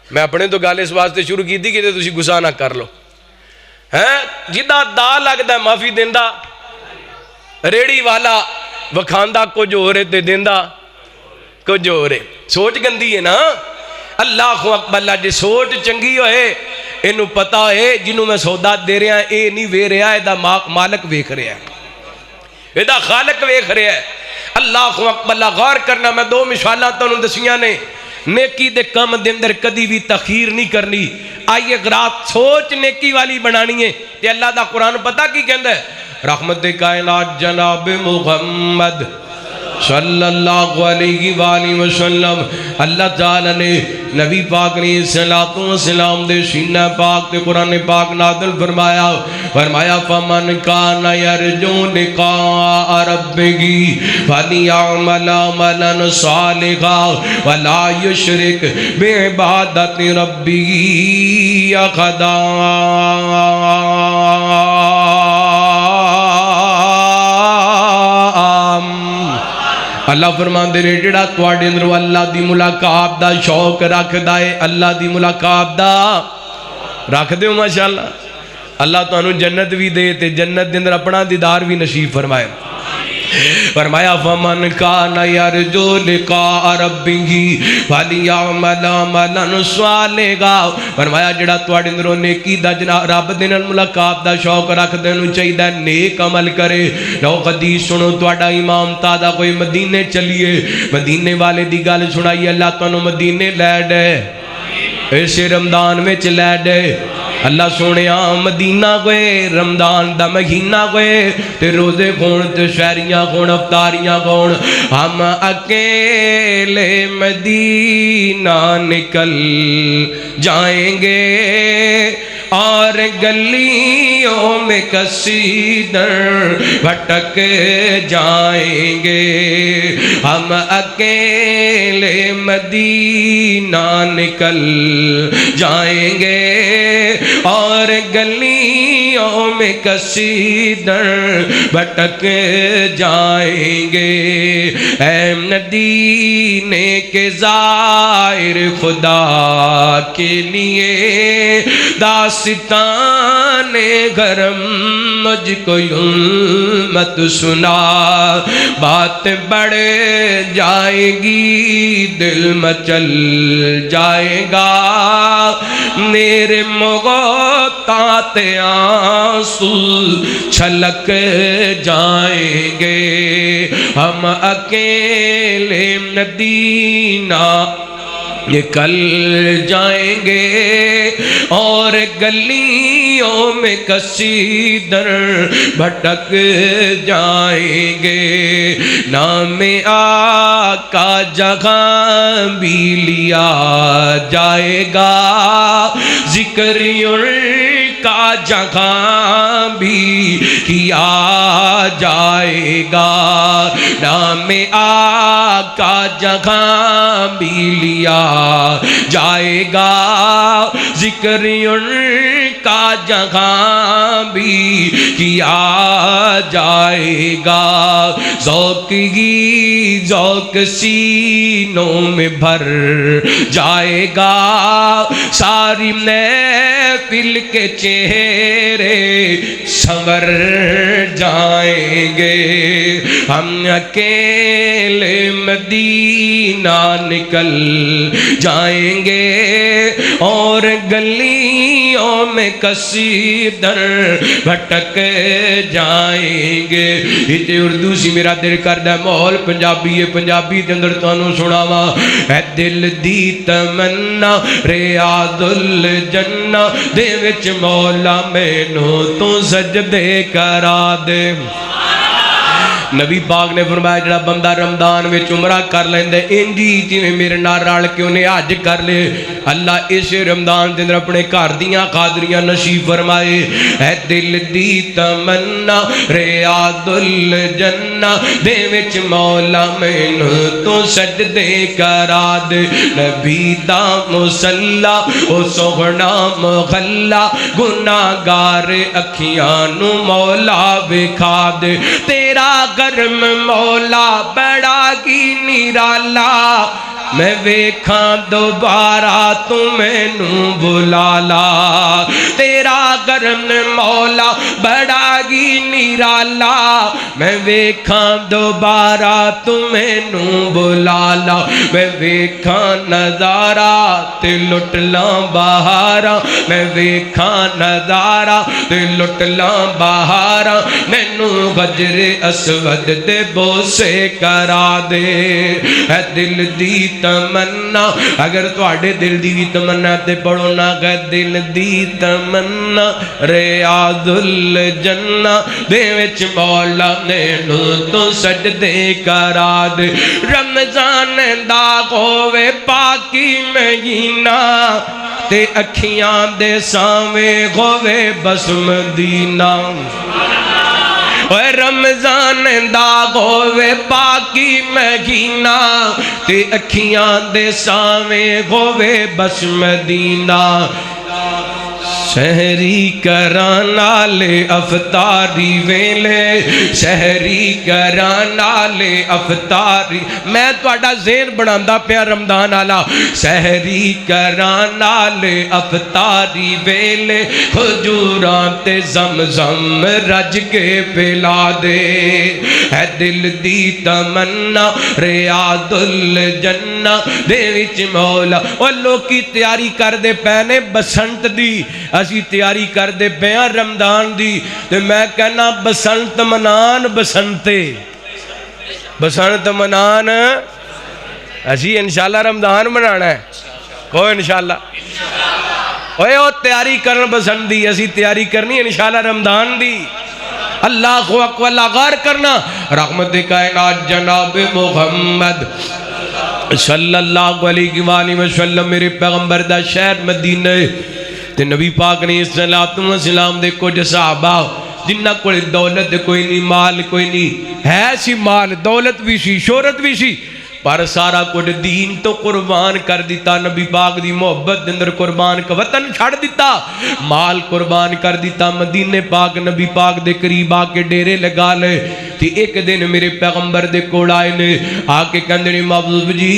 Speaker 1: میں اپنے تو گل اس واسطے شروع کی تھی کہ تسی غصہ نہ کر لو، جدا دا لگتا ہے معافی دینا، ریڑھی والا وکھاندا کچھ ہو رہے تے دینا کچھ ہو رہے، سوچ گندی ہے نا۔ اللہ اکبر، اللہ جی سوچ چنگی ہوئے، انہوں پتا ہے جنہوں میں سودا دے رہا ہے اے نہیں وے رہا ہے، دا مالک ویکھ رہا ہے، اے دا خالق ویکھ رہا ہے۔ اللہ اکبر، اللہ غور کرنا۔ میں دو مثالاں تانوں دسیاں نے، نیکی دے کم دے اندر کدی بھی تخیر نہیں کرنی۔ آئیے رات سوچ نیکی والی بنانی ہے تے اللہ دا قرآن پتہ کی کہندا ہے؟ رحمت کائنات جناب محمد صلی اللہ علیہ وآلہ وسلم، اللہ تعالیٰ نے نبی پاک نے صلاۃ و سلام دے سینہ پاک تے قرآن پاک نازل فرمایا، فمن کان یرجو لقاء ربہ فلیعمل عملا صالحا ولا یشرک بعبادت ربہ احدا۔ اللہ فرماندے نے جڑا تواڈے اندر اللہ دی ملاقات دا شوق رکھدا ہے، اللہ دی ملاقات دا رکھ دیو ماشاءاللہ، اللہ تانوں جنت بھی دے تے جنت دے اندر اپنا دیدار بھی نصیب فرمائے۔ فرمایا فمن کان یرجو لقاء ربہ فلیعمل عملا صالحا، فرمایا جڑا تواڈے اندروں نیکی دا رب دے نال ملاقات دا شوق رکھدے نوں چاہیدا نیک عمل کرے۔ لو حدیث سنو، تواڈا امام تازہ کوئی مدینے چلیے، مدینے والے دی گل سنائیے، اللہ تانوں مدینے لے ڈے، اسے رمضان میں لے ڈے۔ اللہ سونے مدینہ گئے، رمضان دا مہینہ گئے، تے روزے کھون تے شہریاں کھون افطاریاں کھون، ہم اکیلے مدینہ نکل جائیں گے اور گلیوں میں کسیدر بھٹک جائیں گے، ہم اکیلے مدینہ نکل جائیں گے اور گلیوں میں کسیدر بھٹک جائیں گے۔ اے مدینے کے زائر، خدا کے لیے داستان گرم مجھ کو یوں مت سنا، بات بڑھ جائے گی دل مچل جائے گا، میرے مغوطات آنسو چھلک جائیں گے، ہم اکیلے مدینہ نکل جائیں گے اور گلیوں میں کسیدر بھٹک جائیں گے، نام آقا جہاں بھی لیا جائے گا، ذکر ان کا جہاں بھی کیا جائے گا، نام آقا جہاں بھی لیا جائے گا، ذکر ان کا جہاں بھی کیا جائے گا، ذوق ہی ذوق سینوں میں بھر جائے گا، ساری محفل کے چہرے سنور جائیں گے، ہم اکیلے مدینہ نکل جائیں گے اور گلیوں میں کسیدر بھٹک جائیں گے۔ یہ اردو سی میرا دل کردہ ماحول پنجابی ہے، پنجابی دے اندر تانوں سناوا، اے دل دی تمنا ریاض الجنہ دے وچ مولا مینوں تو سجدے کرا دے، نبی پاک نے فرمایا جڑا بندہ رمضان وچ عمرہ کر لیندے انجی جویں میرے نال رل کے انہیں حج کر لے اللہ اس رمضان دے اندر اپنے گھر دیاں قادریاں نصیب فرمائے اے دل دی تمنا ریاض الجنہ دے وچ مولا مینوں تو سجدے کرا دے نبی دا مصلا او سوہنا مغلا گناہگار اکھیاں نو مولا وکھا دے تیرا کرم مولا بڑا کی نرالا میں ویکھاں دوبارہ تو مینوں بلا لا تیرا کرم مولا بڑا گی نرالا میں ویکھاں دوبارہ تو مینوں بلا لا میں ویکھاں نظارہ تے لٹ لاں بہاراں میں ویکھاں نظارہ تے لٹ لاں بہاراں مینوں حجر اسود دے بوسے کرا دے اے دل دی تمنا اگر تواڈے دل دی بھی تمنا تے پڑھو نا کہ دل دی تمنا ریاض الجنہ دے وچ مولا مینوں تو سجدے کرا دے رمضان دا ہووے پاکی مہینہ تے اکھیاں دے سامنے ہووے بس مدینہ رمضان دا ہووے پاکی مہینہ تے اکھیاں دے سامنے ہووے بس مدینہ شہری کران نالے افطاری ویلے شہری کران نالے افطاری میں تواڈا ذہن بناندا پیا رمضان والا شہری کران نالے افطاری ویلے کھجوراں تے زمزم رج کے پلا دے اے دل دی تمنا ریاض الجنہ دے وچ مولا او لوکی تیاری کر دے پینے بسنت دی اسی تیاری کر دے پیاں رمضان دی تے میں کہنا بسنت منان بسنتے بسنت منان اسی انشاءاللہ رمضان منانا ہے کوئی انشاءاللہ اوے او تیاری کرن بسنت دی اسی تیاری کرنی انشاءاللہ رمضان دی اللہ اکبر اللہ غار کرنا رحمت کائنات جناب محمد صلی اللہ علیہ وآلہ وسلم میرے پیغمبر دا شہر مدینہ تے نبی پاک نے السلام دے کچھ صحابہ جنہ کوئی دولت کوئی نہیں مال کوئی نہیں ہے سی مال دولت بھی سی شہرت بھی سی پر سارا کچھ دین تو قربان کر دیتا نبی پاک دی محبت دے اندر قربان کا وطن چھڑ دیتا مال قربان کر دیتا مدینے پاک نبی پاک دے قریب آ کے ڈیرے لگا لے تی ایک دن میرے پیغمبر دے کوڑ آئے نے آ کے کہندے نے محبوب جی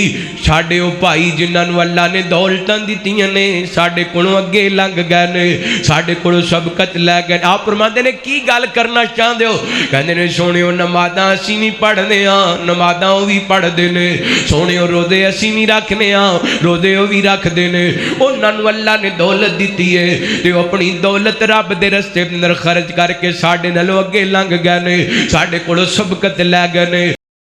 Speaker 1: ساڈے او بھائی جنہاں نو اللہ نے دولتاں دتیاں نے ساڈے کولوں اگے لنگ گئے نے ساڈے کولوں سبقت لے گئے آپ فرماندے نے کی گل کرنا چاہندے ہو کہندے نے سونےو نمازاں اسی نہیں پڑھدے ہاں نمازاں او وی پڑھدے نے سونے اور روزے اسی بھی رکھنے ہاں روزے وہ بھی رکھ دینے انہاں نو اللہ نے دولت دیتی ہے تے اپنی دولت رب دے رستے اندر خرچ کر کے ساڈے نالوں اگے لنگ گئے نے ساڈے کولوں سبقت لے گئے نے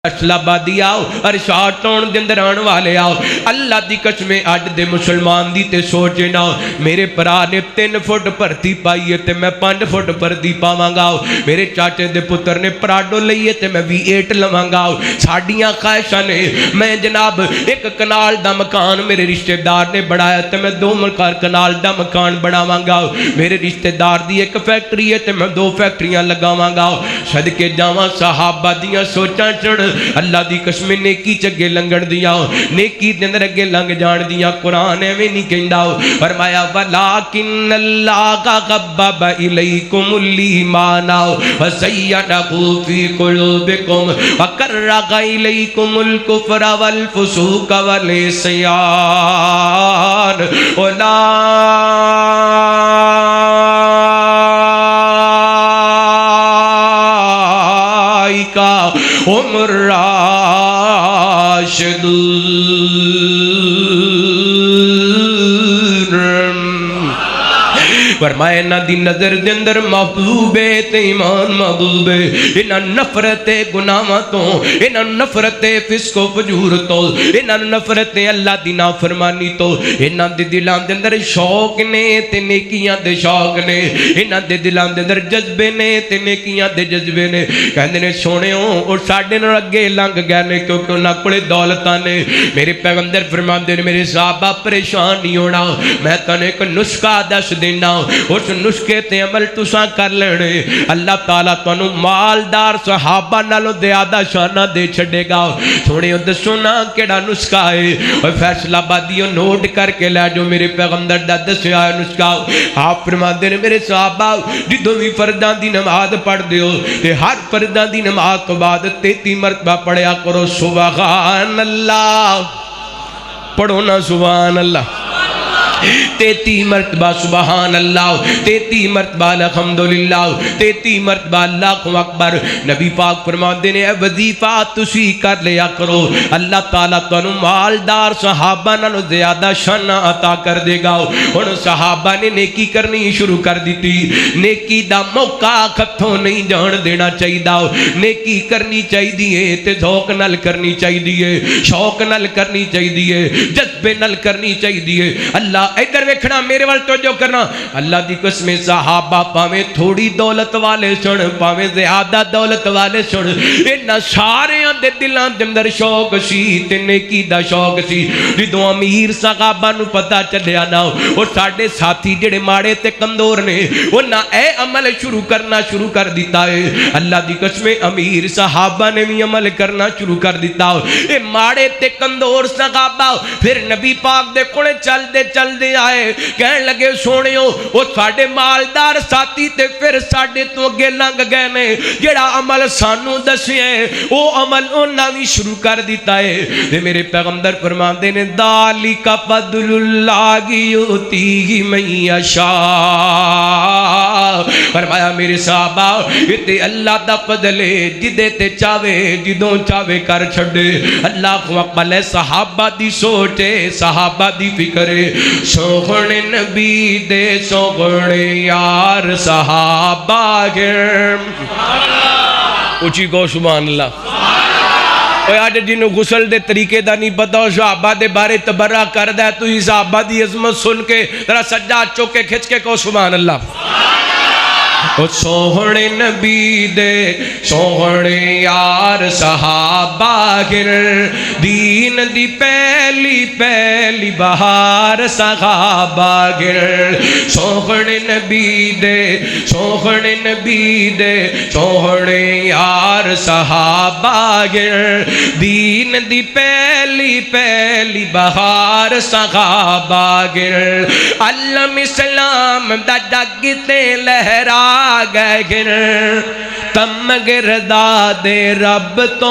Speaker 1: اسلحہ بادی آؤ ارشاد ٹون دے اندر آن والے آؤ اللہ دی قسم اج دے مسلمان دی تے سوچے نا میرے پرا نے 3 فٹ بھرتی پائی ہے تے میں 5 فٹ بھرتی پاواں گا میرے چاچے دے پتر نے پراڈو لئیے تے میں V8 لواں گا ساڈیاں خواہشاں نے میں جناب 1 کنال دا مکان میرے رشتہ دار نے بڑھایا تے میں 2 کنال دا مکان بڑھاواں گا میرے رشتہ دار دی 1 فیکٹری ہے تے میں 2 فیکٹریاں لگاواں گا صدقے جاواں صحابہ دیاں سوچاں چڑھ اللہ دی قسم نیکی چگے لنگن دیا نیکی دے اندر اگے لنگ جان دیا قرآن میں نہیں کہندا فرمایا ولیکن اللہ کا غبب الیکم الایمان وزینہ فی قلوبکم وکرہ الیکم الکفر والفسوق والعصیان هم الراشدون فرمایا انہاں دی نظر دے اندر محبوب تے ایمان محبوب انہاں نفرت گناہاں تو انہاں نفرت فسق و فجور تو انہاں نفرت اللہ دی نافرمانی تو انہاں دے دلاں دے اندر شوق نے تے نیکیاں دے شوق نے انہاں دے دلاں دے اندر جذبے نے تے نیکیاں دے جذبے نے کہندے نے سونےو اور ساڈے نال اگے لنگ گئے نے کیونکہ انہاں کولے دولتاں نے میرے پیغمبر فرماندے نے میرے صحابہ پریشان نہیں ہونا میں تنے ایک نسخہ دس دینا اس نسخے تے عمل تساں کر لینے اللہ تعالیٰ تانوں مالدار صحابہ نالوں زیادہ شانہ دے چھڑے گا سونے دسو نا کیڑا نسخہ ہے اور فیصلہ آبادیوں نوٹ کر کے لے جو میرے پیغمبر دا دسیا ہے نسخہ آپ فرماندے نے میرے صحابہ جدوں بھی فرداں دی نماز پڑھ دیو تے ہر فرداں دی نماز تو بعد 33 مرتبہ پڑھیا کرو سبحان اللہ پڑھو نا سبحان اللہ 33 مرتبہ سبحان اللہ 33 مرتبہ الحمدللہ 33 مرتبہ اللہ اکبر نبی پاک فرماندے نے اے وظیفہ تسی کر لیا کرو اللہ تعالیٰ تانوں مالدار صحابہ نالوں زیادہ شان عطا کر دے گا ہن صحابہ نے نیکی کرنی شروع کر دیتی نیکی دا موقع ہتھوں نہیں جان دینا چاہیدا نیکی کرنی چاہیے تے ذوق نال کرنی چاہیے شوق نال کرنی چاہیے جذبے نال کرنی چاہیے اللہ ادھر ویکھنا میرے وال توجہ کرنا اللہ دی قسم صحابہ پاویں تھوڑی دولت والے سن پاویں زیادہ دولت والے سن انہاں ساریاں دے دلاں دے اندر شوق سی تے نیکی دا شوق سی جدوں امیر صحابہ نو پتہ چلیا نا او ساڈے ساتھی جڑے ماڑے تے کمزور نے انہاں اے عمل شروع کرنا شروع کر دیتا ہے اللہ دی قسم امیر صحابہ نے بھی عمل کرنا شروع کر دیتا اے ماڑے تے کمزور صحابہ پھر نبی پاک دے کولے چل دے آئے کہن لگے سونےو وہ ساڑے مالدار ساتھی تے پھر ساڑے تو اگے لنگ گئے نے جڑا عمل سانو دسے ہیں وہ عمل انہاں بھی شروع کر دیتا ہے تے میرے پیغمبر فرماندے نے ذالک فضل اللہ یؤتیہ من یشاء فرمایا میرے صحابہ تے اللہ دا فضل ہے جدے تے چاہے جدوں چاہے کر چھڑے اللہ اکبر صحابہ دی سوچ ہے صحابہ دی فکر ہے سوہنے نبی دے سوہنے یار صحابہ گر اچھی کو سبحان اللہ اوہ آج جنہوں غسل دے طریقے دا نہیں پتا ہو صحابہ دے بارے تبرہ کر دے تو ہی صحابہ دی عظمت سن کے ذرا سجاد چوکے کھچ کے کو سبحان اللہ او سوہنے نبی دے سوہنے یار صحابہ گر دین دی پہلی بہار صحابہ گر سوہنے نبی دے سوہنے یار صحابہ گر دین دی پہلی بہار صحابہ گر علم اسلام دا جگ تے لہرا گئے گر تم گردا دے رب تو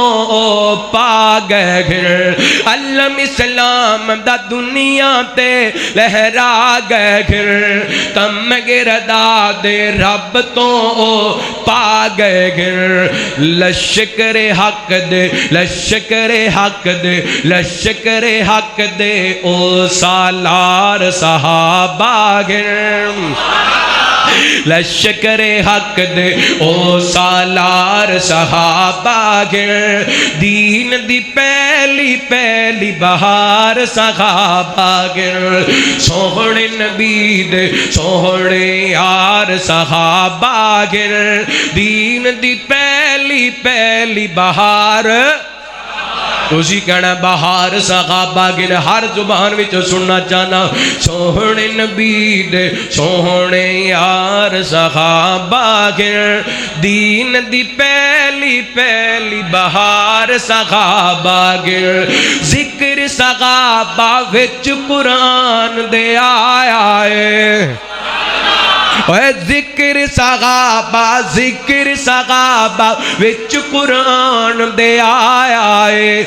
Speaker 1: پا گئے گر علم اسلام دا دنیا تے لہرا گئے گر تم گردا دے رب تو پا گئے گر لشکر حق دے لشکر حق دے لشکر حق دے او سالار صحابہ گر لشکر حق دے او سالار صحابہ گر دین دی پہلی بہار صحابہ گر سوہنے نبی دے سوہنے یار صحابہ گر دین دی پہلی بہار اسی کہنا بہار صحابہ گر ہر زبان وچ سننا چاہنا سوہنے نبی دے سوہنے یار صحابہ گر دین دی پہلی بہار صحابہ گر ذکر صحابہ وچ قرآن دے آیا ہے اے ذکر صحابہ وچ قرآن دے آیا ہے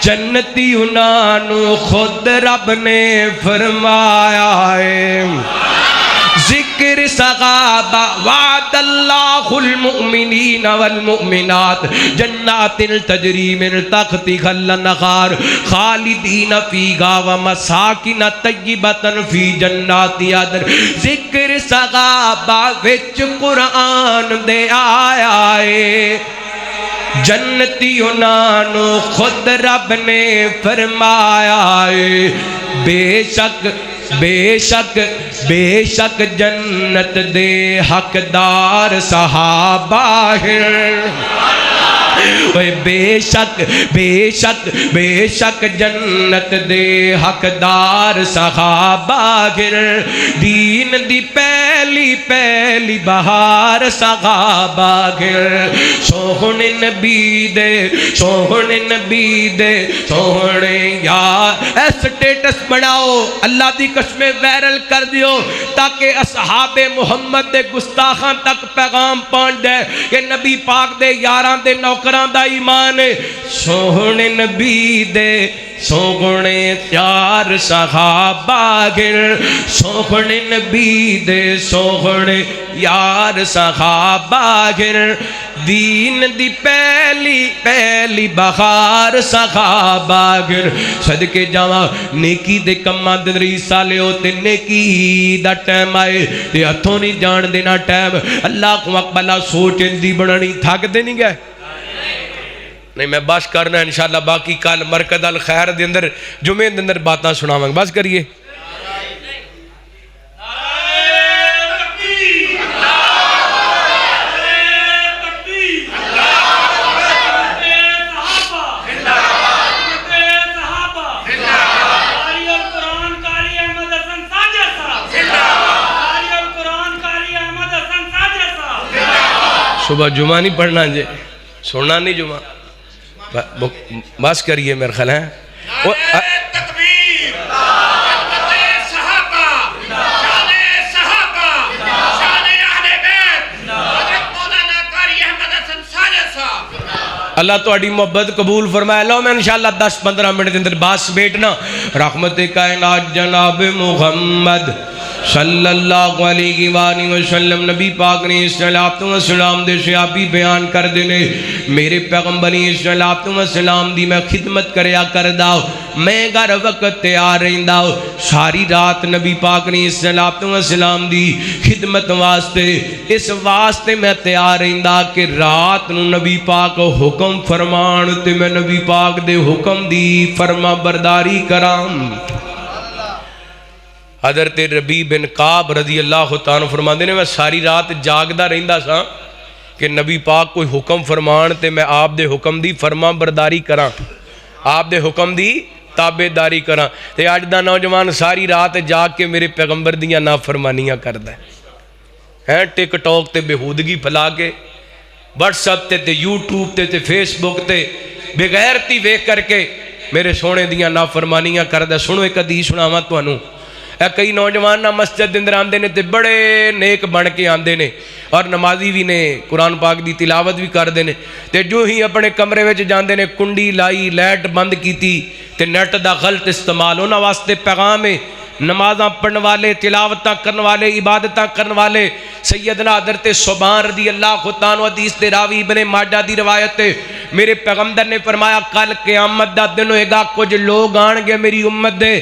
Speaker 1: جنتی انہاں نو خود رب نے فرمایا ہے ذکر صحابہ وعد اللہ المؤمنین والمؤمنات جنات تجری من تحتها الانہار خالدین فیہا ومساکن طیبۃ فی جنات عدن. ذکر صحابہ وچ قرآن دے آیا ہے جنتی انہوں خود رب نے فرمایا ہے بے شک بے شک بے شک جنت دے حقدار صحابہ ہیں. بے شک بے شک بے شک جنت دے حقدار صحابہ گر دین دی پہلی پہلی بہار صحابہ گر سوہنے نبی دے سوہنے نبی دے سوہنے یار. اے سٹیٹس بناؤ اللہ دی قسمیں وائرل کر دیو تاکہ اصحاب محمد دے گستاخاں تک پیغام پہنچ جائے کہ نبی پاک دے یاران دے نوکران دا ایمان ہے. سوہنے نبی دے سوہنے یار صحابہ گر سوہنے نبی دے سوہنے یار صحابہ گر دین دی پہلی پہلی بہار صحابہ گر. صدقے جاواں نیکی دے کماں دے ریسا لیو تے نیکی دا ٹائم آئے تے ہتھوں نہیں جان دینا ٹائم. اللہ کو اقبلہ سوچ اندی بڑھنی تھاک دے نہیں گئے نہیں. میں بس کرنا انشاءاللہ باقی کل مرکز الخیر دے اندر جمعے دے اندر باتاں سناواں. بس کریے. صبح جمعہ نہیں پڑھنا جے سننا نہیں جمعہ. بس کریے میرے خیال ہے. اللہ تو اڈی محبت قبول فرمائے. لو میں انشاءاللہ 10-15 منٹ اندر باس بیٹھنا. رحمت کائنات جناب محمد صلی اللہ علیہ وآلہ وسلم نبی پاک نے صلاۃ و سلام دے صحابی بیان کر دینے میرے پیغمبری صلاۃ و سلام دی میں خدمت کریا کر داؤ. میں گھر وقت تیار رہندا ساری رات نبی پاک نے صلاۃ و سلام دی خدمت واسطے اس واسطے میں تیار رہندا کہ رات نو نبی پاک حکم فرمان تے میں نبی پاک دے حکم دی فرما برداری کرام. حضرت ربیع بن کعب رضی اللہ تعالیٰ فرماندے نے میں ساری رات جاگدا رہندا سا کہ نبی پاک کوئی حکم فرمان تے میں آپ دے حکم دی فرما برداری کراں آپ دے حکم دی تابع داری کراں. تے اج دا نوجوان ساری رات جاگ کے میرے پیغمبر دیاں نافرمانیاں کردا ہے. ٹک ٹاک تے بےہودگی پھلا کے واٹس ایپ تے یوٹیوب تے فیس بک تے بغیرتی ویکھ کر کے میرے سونے دیاں نافرمانیاں کردا. سنو ایک حدیث سناواں تانوں. کئی نوجوان نہ مسجد اندر آندے نے تے بڑے نیک بن کے آندے نے اور نمازی بھی نے قرآن پاک دی تلاوت بھی کر دے نے تے جو ہی اپنے کمرے وچ جاندے نے کنڈی لائی لائٹ بند کیتی تے نیٹ دا غلط استعمال. انہاں واسطے پیغام ہے نمازاں پڑھن والے تلاوتاں کرن والے عبادتاں کرن والے سیدنا حضرت ثوبان رضی اللہ عنہ حدیث دے راوی ابن ماجہ دی روایت ہے میرے پیغمبر نے فرمایا کل قیامت دا دن ہوئے گا کچھ لوگ آن گے میری امت دے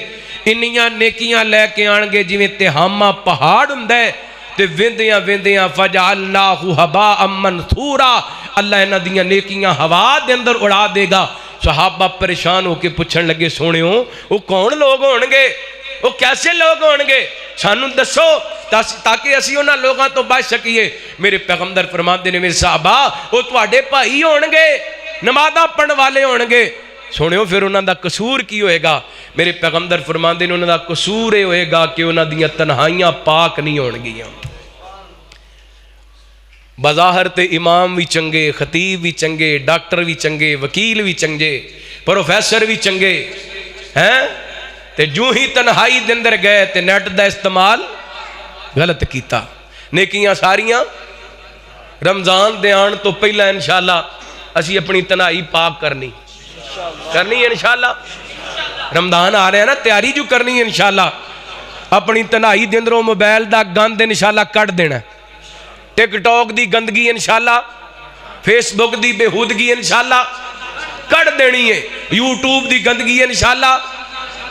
Speaker 1: انیاں نیکیاں لے کے آن گے جویں تہامہ پہاڑ ہوندا ہے تے ویندیاں ویندیاں فجعلناہ ہباء منثورا اللہ انہاں دیاں نیکیاں ہوا دے اندر اڑا دے گا. صحابہ پریشان ہو کے پوچھن لگے سونےو وہ کون لوگ ہون گے وہ کیسے لوگ ہون گے سانوں دسو تاکہ اسی انہاں لوگاں تو بچ سکیے. میرے پیغمبر فرماندے نے میرے صحابہ وہ تواڈے بھائی ہون گے نمازاں پڑھن والے ہون گے. سنو پھر انہاں دا قصور کی ہوئے گا. میرے پیغمبر فرماندے نے انہاں دا قصور یہ ہوئے گا کہ انہاں دیاں تنہائیاں پاک نہیں ہون گیاں. بظاہر تے امام بھی چنگے خطیب بھی چنگے ڈاکٹر بھی چنگے وکیل بھی چنگے پروفیسر بھی چنگے ہیں تے جو ہی تنہائی دے اندر گئے تے نیٹ دا استعمال غلط کیتا. نیکیاں ساریاں رمضان دے آن تو پہلا انشاءاللہ اسی اپنی تنہائی پاک کرنی ہے انشاءاللہ. رمضان آ رہے ہیں نا تیاری جو کرنی ہے انشاءاللہ اپنی تنہائی دے اندروں موبائل دا گند انشاءاللہ کٹ دینا، ٹک ٹاک دی گندگی انشاءاللہ، فیس بک دی بےہودگی انشاءاللہ کٹ دینی ہے، یوٹیوب دی گندگی انشاءاللہ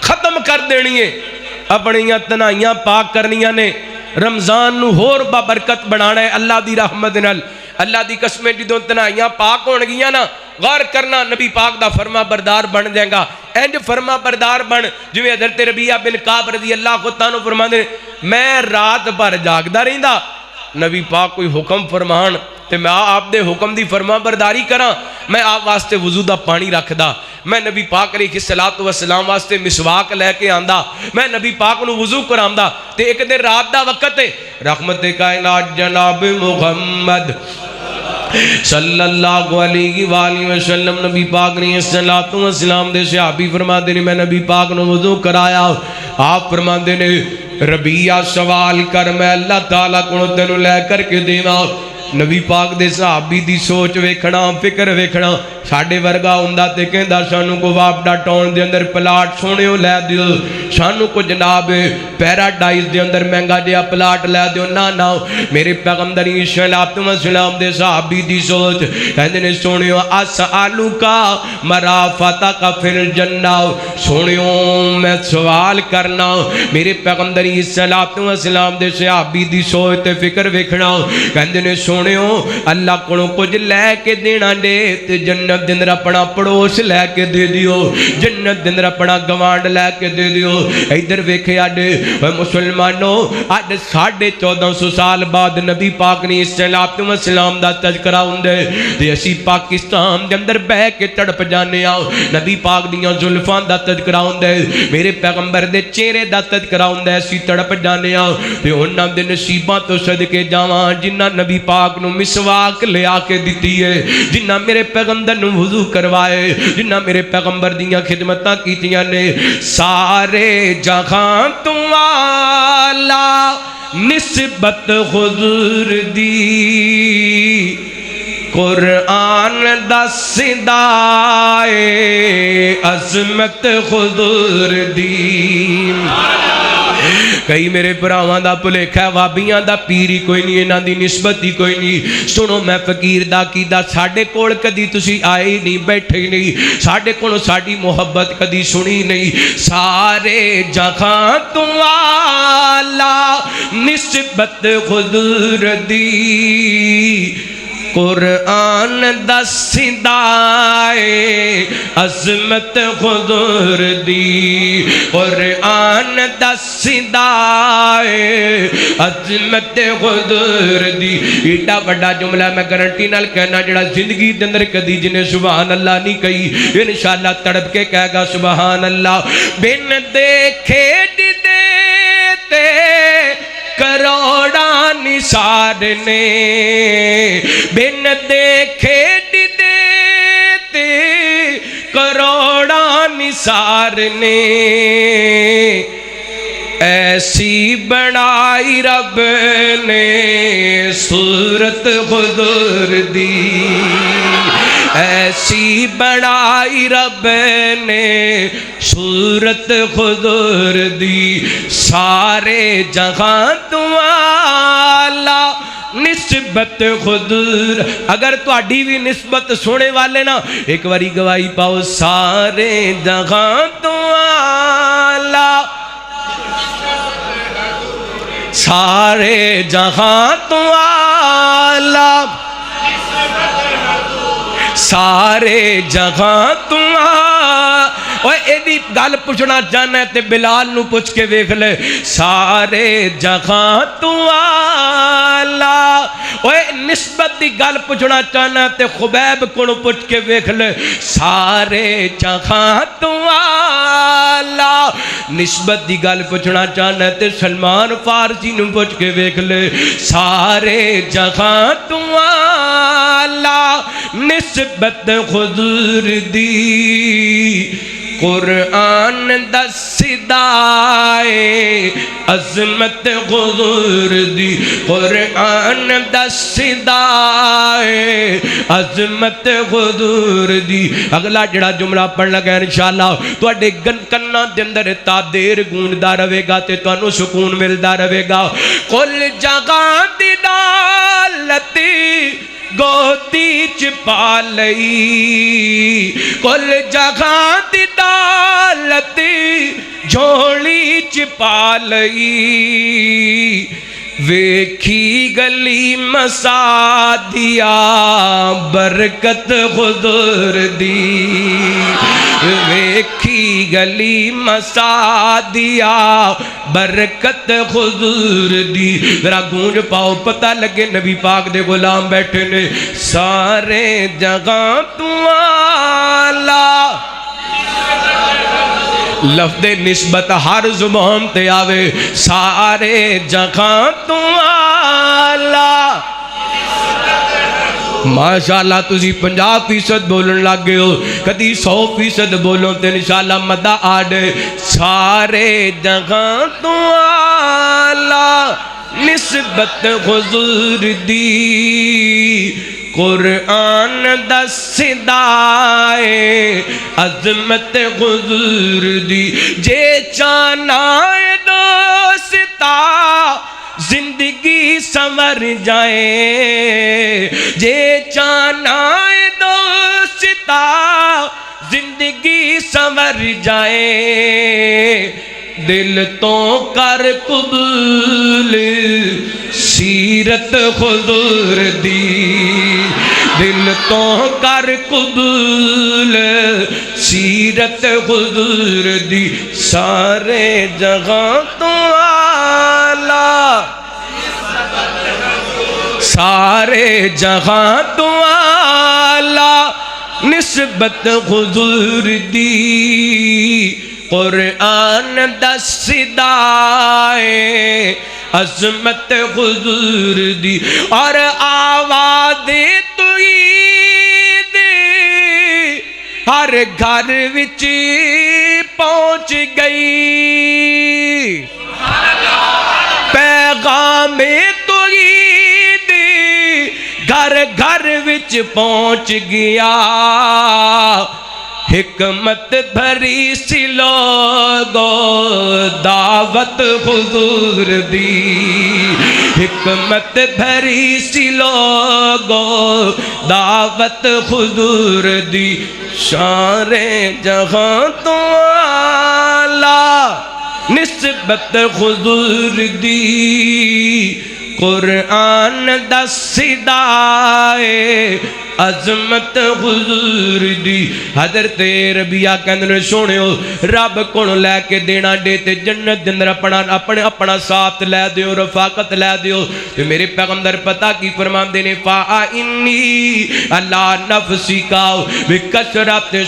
Speaker 1: ختم کر دینی ہے، اپنیاں تنہائیاں پاک کرنیاں نے، رمضان نو ہور بابرکت بنانا ہے اللہ دی رحمت نال۔ اللہ دی قسمیں جدوں تنہائیاں پاک ہون گیاں نا، غور کرنا نبی پاک دا فرما بردار بن جائے گا، اینج فرما بردار بن جو حضرت ربیہ بن کعب رضی اللہ عنہ فرما دے میں رات بھر جاگدا رہندا، نبی پاک کوئی حکم فرمان تے میں آپ دے حکم دی فرما برداری کراں، میں آپ واسطے وضو دا پانی رکھ دا، میں نبی پاک علیہ السلام واسطے مسواک لے کے آندا، میں نبی پاک نو وضو کرامدا، تے ایک دن رات دا وقت ہے، رحمت کائنات جناب محمد صلی اللہ علیہ وآلہ وسلم نبی پاک نے السلام دے صحابی فرما دے میں نبی پاک نو وضو کرایا، آپ فرما دے ربیہ سوال کر میں اللہ تعالیٰ کو تینوں لے کر کے دینا۔ نبی پاک دے صحابی دی سوچ ویکھنا فکر ویکھنا، ساڑھے ورگا ہوندہ تے کہندہ سانو کو واپڈا ٹاؤن دے اندر پلاٹ سونےوں لے دیو، سانو کو جناب پیراڈائز دے اندر مہنگا جیا پلاٹ لے دیو، نا میرے پیغمبر السلام دے صحابی دی سوچ کہندے نے سونےوں اسالو کا مرافتا کا فی الجنہ، سونےوں میں سوال کرنا، میرے پیغمبر السلام دے صحابی دی سوچ تے فکر ویکھنا، کہندے نے سونےوں اللہ کو کچھ لے کے دینا دے تے جنت دن اپنا پڑوس لے کے دے دیو، جنت دن اپنا گوانڈ لے کے دے دیو۔ ادھر ویکھے آڈے مسلمانوں آج 1450 سال بعد نبی پاک نے السلام دا تذکرہ ہوندے تے اسی پاکستان دے اندر بہ کے تڑپ جانے آؤ، نبی پاک دیاں زلفان دا تذکرہ ہوندے، میرے پیغمبر دے چہرے دا تذکرہ ہوندے، اسی تڑپ جانے آؤ تے انہاں دے نصیباں تو صدقے جاواں جنہ نبی پاک نو مسواک لے آ کے دیتی ہے، جنہ میرے پیغمبر نو وضو کروائے، جنہ میرے پیغمبر دیاں خدمتاں کیتیاں نے، سارے جہاں تو والا نسبت حضور دی، قرآن دسدا اے عظمت حضور دی۔ کئی میرے پراواں دا بھلیکھا ہے وابیاں دا پیری کوئی نہیں، انہاں دی نسبت ہی کوئی نہیں۔ سنو میں فقیر دا کیدا ساڈے کول کدی تسی آئے نہیں بیٹھے نہیں، ساڈے کول ساڈی محبت کدی سنی نہیں، سارے جہاں تو والا نسبت حضور دی، قرآن دسدا اے عظمت حضور دی، قرآن دسدا اے عظمت حضور دی۔ ایڈا بڑا جملہ میں گارنٹی نال کہنا جڑا زندگی دے اندر کدی جنے سبحان اللہ نہیں کہی انشاءاللہ تڑپ کے کہے گا سبحان اللہ۔ بن دیکھے دیتے کروڑا نثار نے، بن دیکھے دیتے کروڑا نثار نے، ایسی بڑائی رب نے صورت حضور دی، ایسی بڑائی رب نے صورت حضور دی، سارے جہاں تو والا نسبت حضور۔ اگر تو اڈی بھی نسبت سونے والے نا ایک باری گواہی پاؤ، سارے جہاں تو والا، سارے جہاں تو والا، سارے جہاں تو اوے ایدی گل پوچھنا چاہنا ہے تے بلال نو پوچھ کے ویکھ لے، سارے جہاں تو والا۔ اوے نسبت دی گل پوچھنا چاہنا ہے تے خبیب کو پوچھ کے ویکھ لے، سارے جہاں تو والا۔ نسبت دی گل پوچھنا چاہنا ہے تے سلمان فارسی نو پوچھ کے ویکھ لے، سارے جہاں تو والا نسبت حضور دی، قرآن دسدا اے عظمت حضور دی قرآن دسدا اے عظمت حضور دی اگلا جڑا جملہ پڑھ لگا انشاءاللہ تواڈے کناں دے اندر تادیر گونجدا رہے گا تے تانوں سکون ملدا رہے گا کل جگہ دی دالتی گودی چ پا لئی کل جگہ دی دالتی جھولی چ پا لئی ویکھی گلی مسادیا برکت حضور دی ویکھی گلی مسادیا برکت حضور دی ذرا گونج پاؤ پتہ لگے نبی پاک دے غلام بیٹھے نے سارے جگہ تو آلہ لفظ نسبت ہر زبان تے آوے سارے جگہ تو آلہ ماشاءاللہ تُسی 50% بولن لگ گئے ہو کدی 100% بولو تے انشاءاللہ مدہ آڈے سارے جگہ تو آلہ نسبت حضور دی قرآن دسدا اے عظمت حضور دی جے چانا دوستا زندگی سنور جائے جے چانا دوستا زندگی سنور جائے دل تو کر قبول سیرت حضور دی دل تو کر قبول سیرت حضور دی سارے جگہ تو آلہ سارے جگہ تو آلہ نسبت حضور دی قرآن دسدا اے عظمت حضور دی اور آواز توحید ہر گھر وچ پہنچ گئی پیغام توحید گھر گھر وچ پہنچ گیا حکمت بھری سی لوگو دعوت حضور دی حکمت بھری سی لوگو دعوت حضور دی سارے جہاں تو آلہ نسبت حضور دی قرآن دسدا اے عظمت حضور دی حضرت ربیہ کہندے سونے ہو رب کون لے کے دینا دے تے جنت دے اندر اپنا ساتھ لے دیو رفاقت لے دیو تے میرے پیغمبر پتہ کی فرماندے نے فَإِنِّي عَلَىٰ نَفْسِكَ بِكَثْرَةِ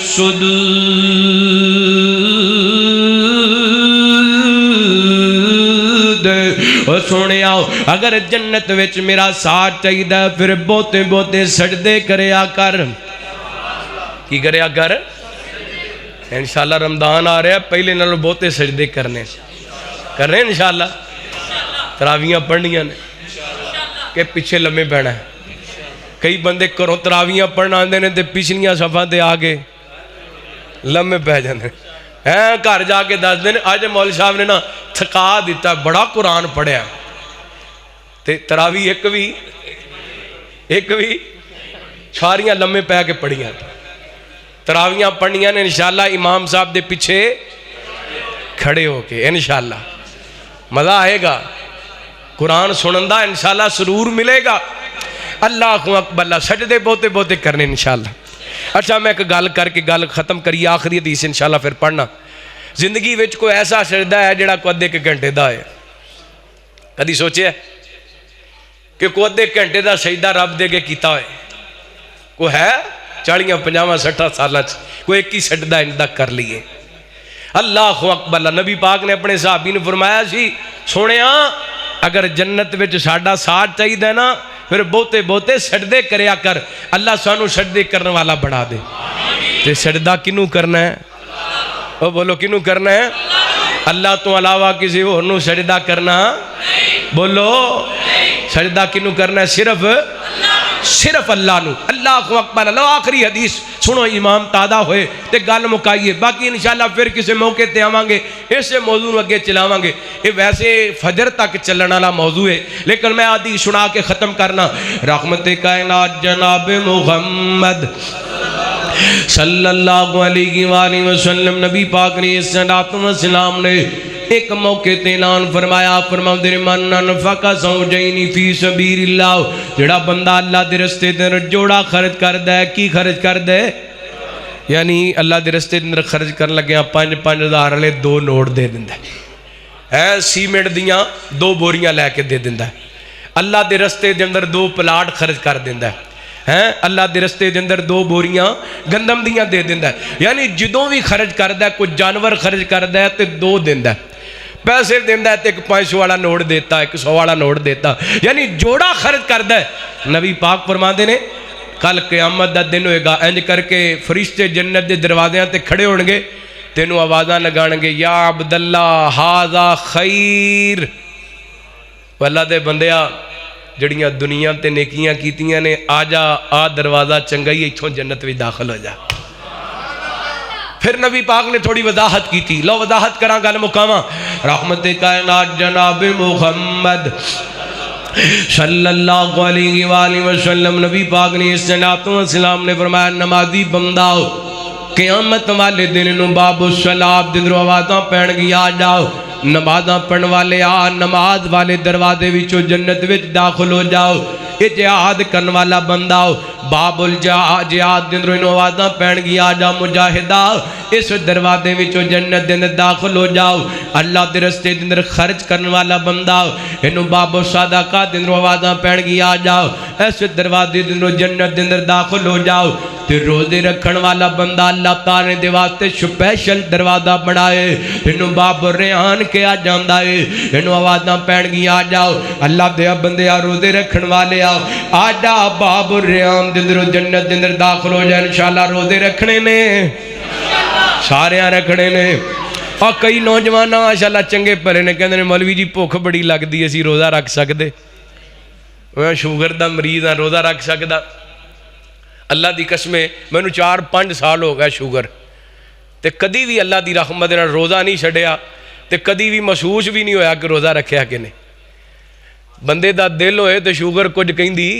Speaker 1: اور سونے آؤ اگر جنت وچ میرا ساتھ چاہیے پھر بہتے بہتے سجدے کریا کر کی کریا کر انشاءاللہ رمضان آ رہا ہے پہلے نالوں بہتے سجدے کرنے کر رہے ہیں انشاءاللہ تراویاں پڑھنیاں نے کہ پیچھے لمحے بہنا ہے کئی بندے کرو تراویاں پڑھنا آندے نے تے پچھلیاں صفحہ تے آگے لمحے بہ جاندے گھر جا کے دس دن آج مول صاحب نے نا تھکا دیتا بڑا قرآن پڑھیا تے تراوی ایک بھی ساریاں لمحے پہ کے پڑھیاں تراویاں پڑھنیاں نے انشاءاللہ امام صاحب دے پیچھے کھڑے ہو کے انشاءاللہ مزہ آئے گا قرآن سنندہ انشاءاللہ سرور ملے گا اللہ اکبر اللہ سجدے بہتے بہتے کرنے انشاءاللہ اچھا میں ایک گل کر کے گل ختم کری آخری حدیث انشاءاللہ پھر پڑھنا زندگی وچ کوئی ایسا سجدہ ہے جڑا کو ادھے کے گھنٹے دا ہے کدی سوچے ہے کہ کو ادھے گھنٹے دا سجدہ رب دے کے کیتا ہوئے کوئی ہے 40 50 60 سالہ کوئی ایک ہی سجدہ اندہ کر لیے اللہ اکبر اللہ نبی پاک نے اپنے صحابی نے فرمایا سی سونیا اگر جنت وچ ساڈا ساتھ چاہیے نا پھر بہتے بہتے سجدے کریا کر اللہ سانو سجدے کرنے والا بڑھا دے تے سجدہ کنوں کرنا ہے وہ بولو کنوں کرنا ہے؟ اللہ تو علاوہ کسی اور نو سجدہ کرنا؟ بولو سجدہ کنوں کرنا ہے؟ صرف اللہ نو۔ اللہ اکبر۔ اللہ آخری حدیث سنو امام تادہ ہوئے تے گل مکائیے، باقی انشاءاللہ پھر کسی موقع تے آوانگے اسے موضوع اگے چلاوانگے۔ یہ ویسے فجر تک چلنا والا موضوع ہے لیکن میں آدھی سنا کے ختم کرنا۔ رحمت کائنات جناب محمد صلی اللہ علیہ وآلہ وسلم نبی پاک نے صلوات و سلام نے ایک موقع تے اعلان فرمایا، فرماؤ در من انفقا زوجین فی سبیل اللہ، جڑا بندہ اللہ دے رستے دے جوڑا خرچ کر دے، کی خرچ کر دے؟ یعنی اللہ دے رستے دے خرچ کرن لگے 5,000 والے 2 نوٹ دے دیندا ہے، سیمنٹ دیاں 2 بوریاں لے کے دے دیندا ہے، اللہ دے رستے دے اندر 2 پلاٹ خرچ کر دیندا ہے، اللہ دے رستے دے اندر 2 بوریاں گندم دیاں دے دیندا ہے۔ یعنی جدوں بھی خرچ کردا ہے، کوئی جانور خرچ کردا ہے تے 2 دیندا ہے، پیسے دیندہ ہے تو ایک 500 والا نوٹ دیتا، ایک 100 والا نوٹ دیتا، یعنی جوڑا خرچ کردہ ہے۔ نبی پاک فرماندے نے کل قیامت دا دن ہوئے گا، انج کر کے فرشتے جنت دے دروازیاں تے کھڑے ہونگے، تینوں آوازاں لگانگے یا عبداللہ ہاذا خیر۔ اللہ دے بندیاں جڑیاں دنیا تے نیکیاں کیتیاں نے آجا آ دروازہ چنگائی ایتھوں جنت بھی داخل ہو جا۔ پھر نبی پاک نے تھوڑی وضاحت کی تھی، لو وضاحت کران گل مکاواں۔ رحمت کائنات جناب محمد صلی اللہ علیہ وآلہ وسلم نبی پاک نے صلوات و سلام نے فرمایا نمازی بندہ قیامت والے دن نو باب الصلاۃ دن آوازاں پہن گیا آ جاؤ، نمازاں پڑھن والے آ، نماز والے دروازے وچوں جنت وچ داخل ہو جاؤ۔ یہ جہاد کرن والا بندہ باب الجہاد دن انہوں آوازاں پہن گیا آ جا مجاہدہ، اس دروازے وچوں جنت دن داخل ہو جاؤ۔ اللہ دے رستے دن خرچ کرن والا بندہ انہوں باب الصدقہ دن آوازاں پہن گیا آ جاؤ، اس دروازے دن جنت دن داخل ہو جاؤ۔ تے روزے رکھن والا بندہ اللہ تعالی دے واسطے سپیشل دروازہ بنائے، انہوں باب ریحان کے آ جاندہ ہے، انہوں آوازاں پہن گیا آ جاؤ۔ اللہ دے بندے روزے رکھن والے آجا باب ریحان دندر جنت دندر داخل ہو جائے۔ انشاءاللہ روزے رکھنے نے سارے رکھنے نے۔ اور کئی نوجوان ماشاءاللہ چنگے پرے نے کہندے نے مولوی جی بھوک بڑی لگدی اسی روزہ رکھ سکدے؟ میں شوگر دا مریض ہاں روزہ رکھ سکدا؟ اللہ دی قسمیں مینوں 4-5 سال ہو گیا شوگر تے کدی بھی اللہ دی رحمت نال روزہ نہیں چھڈیا تے کدی بھی محسوس بھی نہیں ہویا کہ روزہ رکھیا کہ نہیں۔ بندے دا دل ہوئے تو شوگر کچھ کہندی،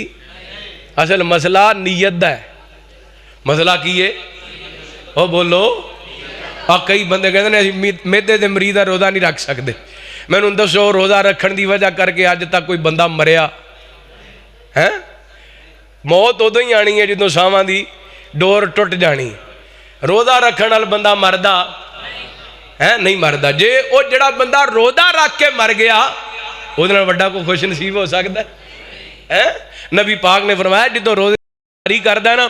Speaker 1: اصل مسئلہ نیت دا ہے۔ مسئلہ کی ہے؟ او بولو۔ اور کئی بندے کہتے ہیں میدے دے مریض دا روزہ نہیں رکھ سکتے۔ میں نے دسو روزہ رکھن دی وجہ کر کے اج تک کوئی بندہ مریا ہے؟ موت ادو ہی آنی ہے جدوں ساواں دی ڈور ٹوٹ جانی۔ روزہ رکھن نال بندہ مردا ہے؟ نہیں مردا۔ جے او جڑا بندہ روزہ رکھ کے مر گیا وہ وڈا کو خوش نصیب ہو سکتا ہے؟ نبی پاک نے فرمایا جدوں روزے جاری کردا ہے نا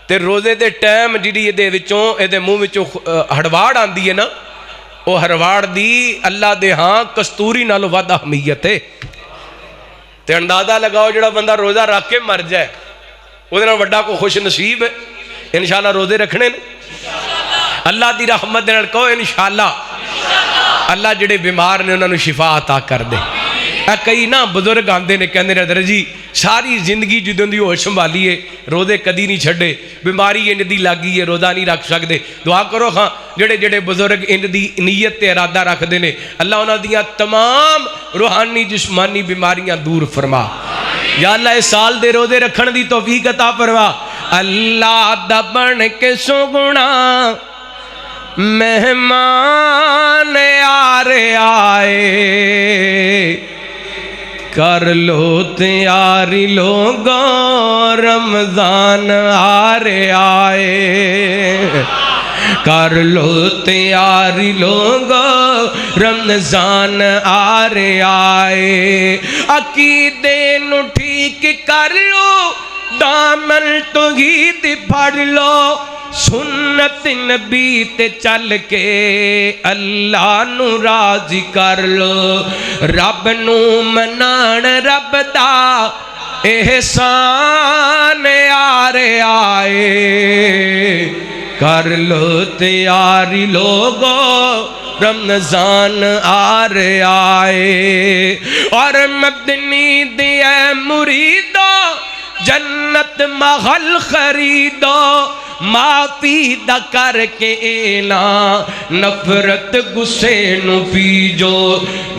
Speaker 1: تے روزے دے ٹائم جڑی دے وچوں اے دے منہ وچوں ہڑواڑ آندی ہے نا، او ہڑواڑ دی اللہ دے ہاں کستوری نالوں ود اہمیت ہے۔ تے اندازہ لگاؤ جڑا بندہ روزہ رکھ کے مر جائے وہ وڈا کو خوش نصیب ہے۔ انشاءاللہ روزے رکھنے نے اللہ دی رحمت نال کہو انشاءاللہ اللہ جڑے بیمار نے انہوں نے شفا عطا کر دے۔ کئی نا بزرگ آندے نے کہندے نے جی ساری زندگی جدوں دی ہوش سنبھالیے روزے کدی نہیں چھڈے، بیماری انج دی لگی ہے روزہ نہیں رکھ سکتے۔ دعا کرو ہاں جڑے جڑے بزرگ انج دی نیت تے ارادہ رکھدے نے اللہ انہاں دیاں تمام روحانی جسمانی بیماریاں دور فرما۔ یا اللہ اس سال دے روزے رکھن دی توفیق عطا فرما۔ اللہ دا بن کے سگنا مہمان آرے آئے، کر لو تیاری لوگوں رمضان آرے آئے، کر لو تیاری لوگوں رمضان آرے آئے، عقیدے نو ٹھیک کر لو دامن توحید پھڑ لو، سنت نبی تے چل کے اللہ نو راضی کر لو، رب نو منان رب دا احسان آرے آئے، کر لو تیاری لوگو رمضان آ رہا ہے، اور مدنی دے مریدو جنت محل خریدو، معافی دا کر کے اعلان نفرت غصے نو پیجو،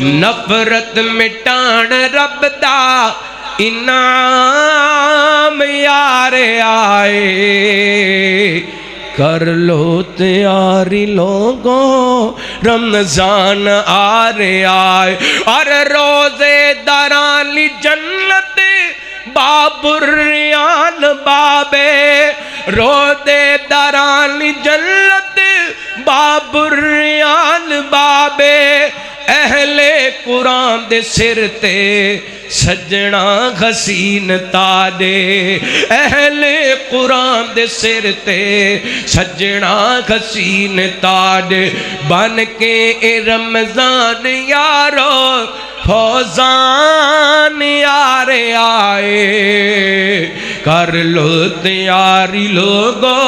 Speaker 1: نفرت مٹان رب دا انعام یار آئے، کر لو تیاری لوگو رمضان آ رہا ہے، اور روزے داران لی جنت باب الریان بابے، روزے داران لی جنت باب الریان بابے، اہل قرآن دے سر تے سجنا حسین تاجے، اہل قرآن دے سر تے سجنا حسین تاج، بن کے اے رمضان یارو فوزان یار آئے، کر لو تیاری لوگو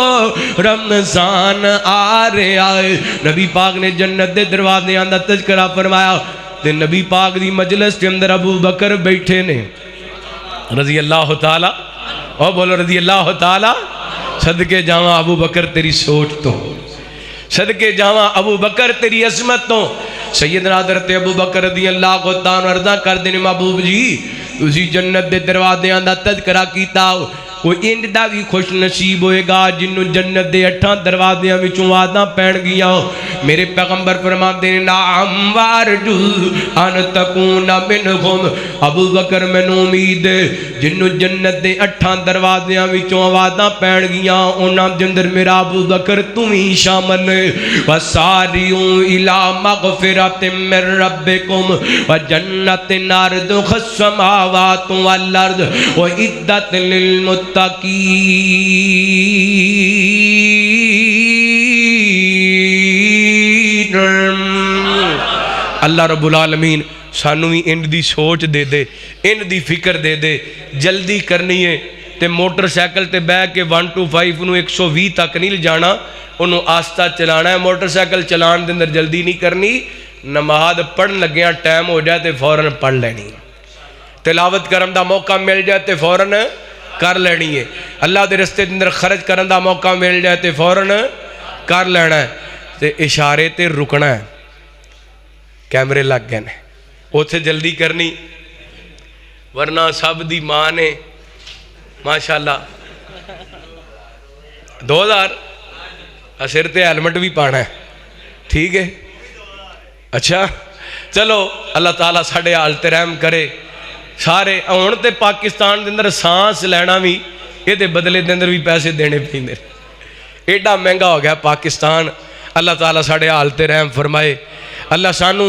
Speaker 1: رمضان آ رہا ہے۔ نبی پاک نے جنت دے دروازے آندہ تذکرہ فرمایا، تے نبی پاک دی مجلس کے اندر ابو بکر بیٹھے نے رضی اللہ تعالی، اور بولو رضی اللہ تعالی، صدقے جاواں ابو بکر تیری سوچ تو، صدقے جاواں ابو بکر تیری عظمت تو۔ سیدنا حضرت ابو بکر رضی اللہ کو تعالیٰ عرضہ کر دینے محبوب جی، اسی جنت دے دروازے آندہ تذکرہ کیتا، کوئی اندہ بھی خوش نصیب ہوئے گا جنہوں جنت دے 8 دروازیاں وچوں آدھاں پہن گیا۔ میرے پیغمبر فرماتے ہیں نعم وارجو ان تکون منہم، ابو بکر میں امید جنہوں جنت دے 8 دروازیاں وچوں آدھاں پہن گیا، انہاں جندر میرا ابو بکر تمہیں شامل ہے۔ وَسَارِعُوا إِلَىٰ مَغْفِرَةٍ مِّن رَبِّكُمْ وَجَنَّةٍ عَرْضُهَا السَّمَاوَاتُ وَالْأَرْضُ وَأُعِدَّتْ لِلْمُتَّقِينَ۔ اللہ رب العالمین سانو بھی ان دی سوچ دے دے، ان دی فکر دے دے، جلدی کرنی ہے تے موٹر سائیکل تے بہ کے 125 انہوں 120 تک نہیں جانا، انہوں آستہ چلانا ہے۔ موٹر سائیکل چلان دے اندر جلدی نہیں کرنی، نماز پڑھ لگیاں ٹائم ہو جائے تے فوراً پڑھ لینی، تلاوت کرن دا موقع مل جائے تے فوراً کر لینی ہے، اللہ دے رستے اندر خرچ کرن دا موقع مل جائے تے فوراً کر لینا ہے، تے اشارے تے رکنا ہے، کیمرے لگ گئے ہیں اوتھے جلدی کرنی، ورنہ سب دی ماں نے ماشاءاللہ 2000 اسر تے ہیلمٹ بھی پانا ہے، ٹھیک ہے، اچھا چلو اللہ تعالیٰ ساڑھے حال تے رحم کرے۔ سارے ہون تے پاکستان دے اندر سانس لینا بھی یہ دے بدلے دے اندر بھی پیسے دینے پیندے، ایڈا مہنگا ہو گیا پاکستان۔ اللہ تعالیٰ ساڑھے حال تے رحم فرمائے، اللہ سانو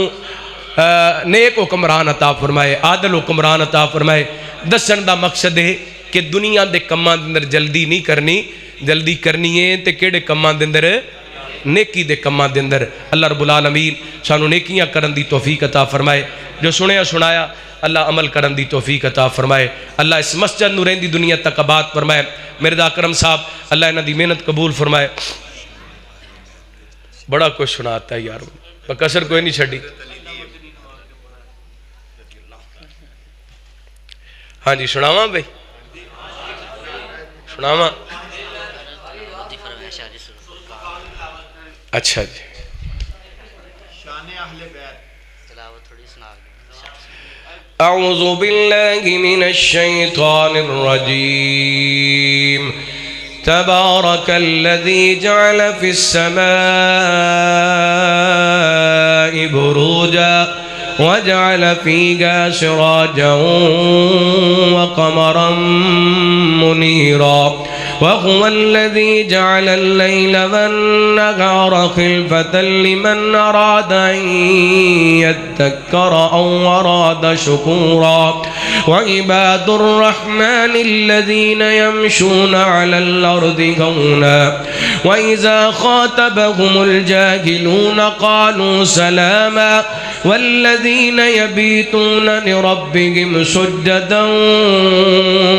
Speaker 1: نیک حکمران عطا فرمائے، عادل حکمران عطا فرمائے۔ دسن دا مقصد ہے کہ دنیا دے کمان دے اندر جلدی نہیں کرنی، جلدی کرنی ہے تے کیڑے کمان دے اندر نیکی دے کمان دے اندر۔ اللہ رب العالمین سانو نیکیاں کرن دی توفیق عطا فرمائے، جو سنیا سنایا اللہ عمل کرن دی توفیق عطا فرمائے، اللہ اس مسجد نو رہندی دنیا تک آباد فرمائے۔ مرزا اکرم صاحب اللہ انہاں دی محنت قبول فرمائے۔ بڑا کچھ سناتا ہے یار، کسر کوئی نہیں چھڑی۔ ہاں جی سناواں بھائی، سناواں، اچھا جی اعوذ باللہ من الشیطان الرجیم تبارک الذی جعل فی السماء بروجا وجعل فيها سراجا وقمرا منيرا وهو الذي جعل الليل والنهار خلفة لمن أراد أن يذكر أو أراد شكورا وعباد الرحمن الذين يمشون على الأرض هونا وإذا خاطبهم الجاهلون قالوا سلاما والذين يبيتون لربهم سجدا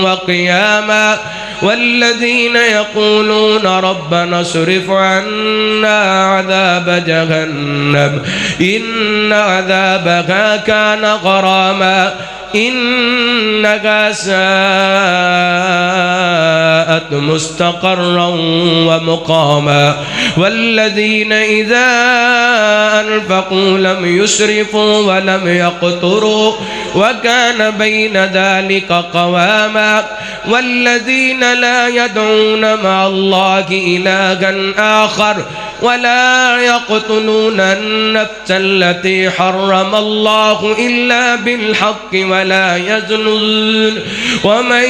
Speaker 1: وقياما والذين يقولون ربنا اصرف عنا عذاب جهنم إن عذابها كان غراما إنها ساءت مستقرا ومقاما والذين إذا أنفقوا لم يسرفوا ولم يقتروا وكان بين ذلك قواما والذين لا يدعون مع الله إلها آخر ولا يقتلون النفس التي حرم الله إلا بالحق ولا يزنون ومن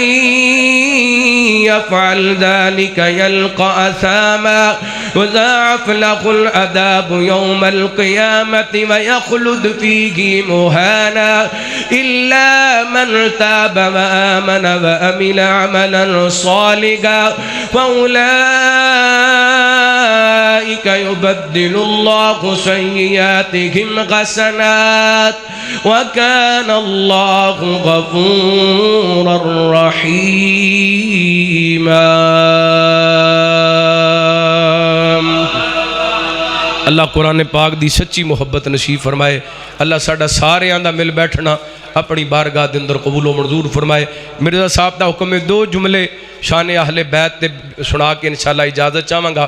Speaker 1: يفعل ذلك يلقى أثاما يضاعف له العذاب يوم القيامة ويخلد فيه مهانا إلا من تاب وآمن وعمل عملا صالحا فأولئك يبدل الله سيئاتهم حسنات وكان الله غفورا رحيما. اللہ قرآن پاک دی سچی محبت نصیب فرمائے. اللہ ساڈا ساریاں دا مل بیٹھنا اپنی بارگاہ دے اندر قبول و منظور فرمائے. مرزا صاحب دا حکم میں 2 جملے شان اہل بیت تے سنا کے انشاءاللہ اجازت چاہواں گا.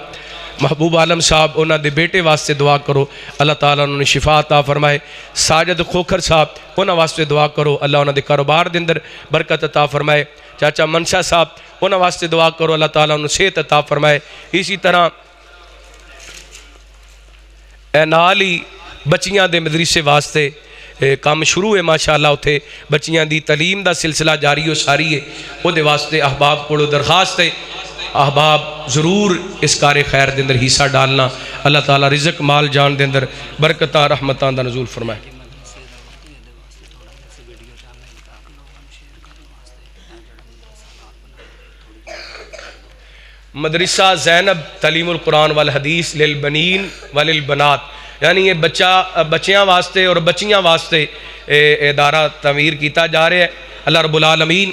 Speaker 1: محبوب عالم صاحب انہاں دے بیٹے واسطے دعا کرو اللہ تعالیٰ انہوں نے شفا عطا فرمائے. ساجد کھوکھر صاحب انہاں واسطے دعا کرو اللہ انہاں دے کاروبار دے اندر برکت عطا فرمائے. چاچا منشا صاحب انہاں واسطے دعا کرو اللہ تعالیٰ انہوں نے صحت عطا فرمائے. اسی طرح نال ہی بچیاں دے مدرسے واسطے کام شروع ہے ماشاءاللہ. اتھے بچیاں دی تعلیم دا سلسلہ جاری و ساری ہے. او دے واسطے احباب کو درخواست ہے احباب ضرور اس کار خیر دے اندر حصہ ڈالنا. اللہ تعالیٰ رزق مال جان دے اندر برکتاں رحمتاں دا نزول فرمائے. مدرسہ زینب تعلیم القرآن والحدیث للبنین وللبنات یعنی یہ بچیاں واسطے اور بچیاں واسطے ادارہ تعمیر کیتا جا رہا ہے. اللہ رب العالمین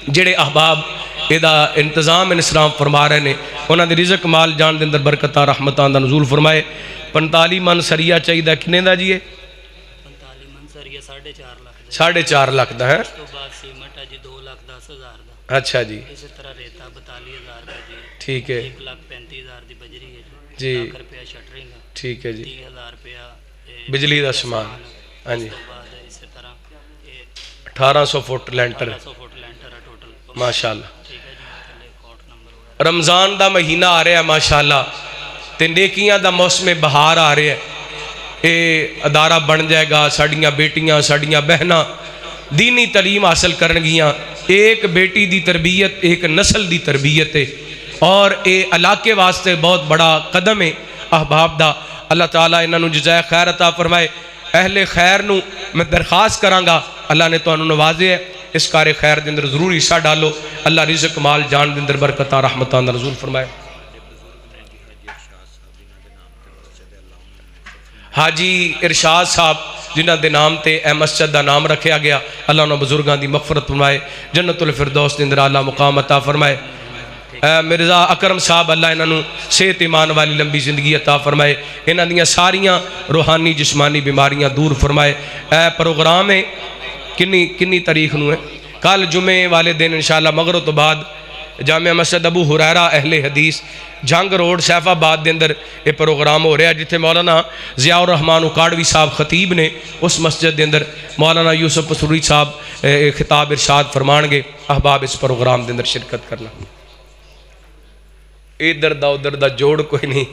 Speaker 1: جڑے احباب ادا انتظام انسلام فرما رہے ہیں انہاں دے رزق مال جان دے اندر برکتاں رحمتاں دا نزول فرمائے. 45 من سریہ چاہیے کنے دا جی ہے
Speaker 3: 45 من سریہ
Speaker 1: 4.5 لاکھ دا ہے.
Speaker 3: اس تو بعد سیمنٹ ہے جی 2,10,000 دا.
Speaker 1: اچھا جی
Speaker 3: اسی طرح ریتا 42,000 دا جی.
Speaker 1: ٹھیک ہے
Speaker 3: 1,35,000 دی بجری ہے
Speaker 1: جی.
Speaker 3: £1 لاکھ شٹرنگ ہے.
Speaker 1: ٹھیک ہے جی
Speaker 3: 30,000 روپیہ
Speaker 1: بجلی دا سامان. ہاں جی
Speaker 3: اس تو بعد اسی طرح
Speaker 1: 1800 فٹ لینٹر
Speaker 3: 1800 فٹ لینٹر ہے ٹوٹل
Speaker 1: ماشاءاللہ.
Speaker 3: ٹھیک ہے جی. تھلے کوٹ نمبر وغیرہ
Speaker 1: رمضان دا مہینہ آ رہا ہے ماشاءاللہ تے نیکیاں دا موسم بہار آ رہا ہے. اے ادارہ بن جائے گا ساڑیاں بیٹیاں ساڑیاں بہناں دینی تعلیم حاصل کرنگیاں. ایک بیٹی دی تربیت ایک نسل دی تربیت ہے اور اے علاقے واسطے بہت بڑا قدم ہے احباب دا. اللہ تعالیٰ انہاں نو جزائے خیر عطا فرمائے. اہل خیر نو میں درخواست کراں گا اللہ نے تو انہوں نوازے ہے اس کار خیر دے اندر ضرور حصہ ڈالو. اللہ رزق مال جان دے اندر برکتاں رحمتاں دا نزول فرمائے. حاجی ارشاد صاحب جنہ دے نام تے اے مسجد دا نام رکھیا گیا اللہ انہوں بزرگاں دی مغفرت فرمائے جنت الفردوس دے اندر اعلیٰ مقام عطا فرمائے. مرزا اکرم صاحب اللہ انہوں صحت ایمان والی لمبی زندگی عطا فرمائے. انہاں دیاں ساریاں روحانی جسمانی بیماریاں دور فرمائے. پروگرام ہے کنی تاریخ نو ہے کل جمعے والے دن انشاءاللہ مغرب تو بعد جامعہ مسجد ابو ہریرہ اہل حدیث جنگ روڈ سیف آباد دے اندر یہ پروگرام ہو رہا ہے جتھے مولانا ضیاء الرحمان اکاڑوی صاحب خطیب نے اس مسجد دے اندر مولانا یوسف پسوری صاحب خطاب ارشاد فرمان گے. احباب اس پروگرام دے اندر شرکت کرنا. ادھر دا جوڑ کوئی نہیں.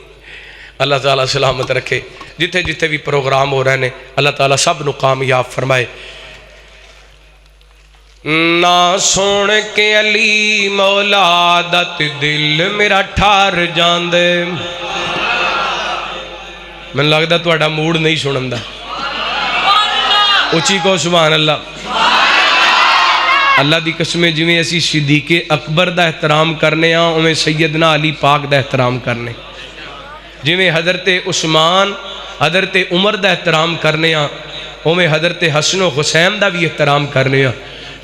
Speaker 1: اللہ تعالیٰ سلامت رکھے. جتھے جتھے بھی پروگرام ہو رہے ہیں اللہ تعالیٰ سب نو کامیاب فرمائے. نہ سن کے علی مولا دت دل میرا ٹھار جان دے. میں لگتا تھوڑا موڈ نہیں سنن دا. اچھی کو سبحان اللہ. اللہ دی قسمیں جویں اسی صدیق اکبر دا احترام کرنے ہاں اویں سیدنا علی پاک دا احترام کرنے. جویں حضرت عثمان حضرت عمر دا احترام کرنے ہاں اویں حضرت حسن و حسین دا بھی احترام کرنے ہاں.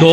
Speaker 1: 2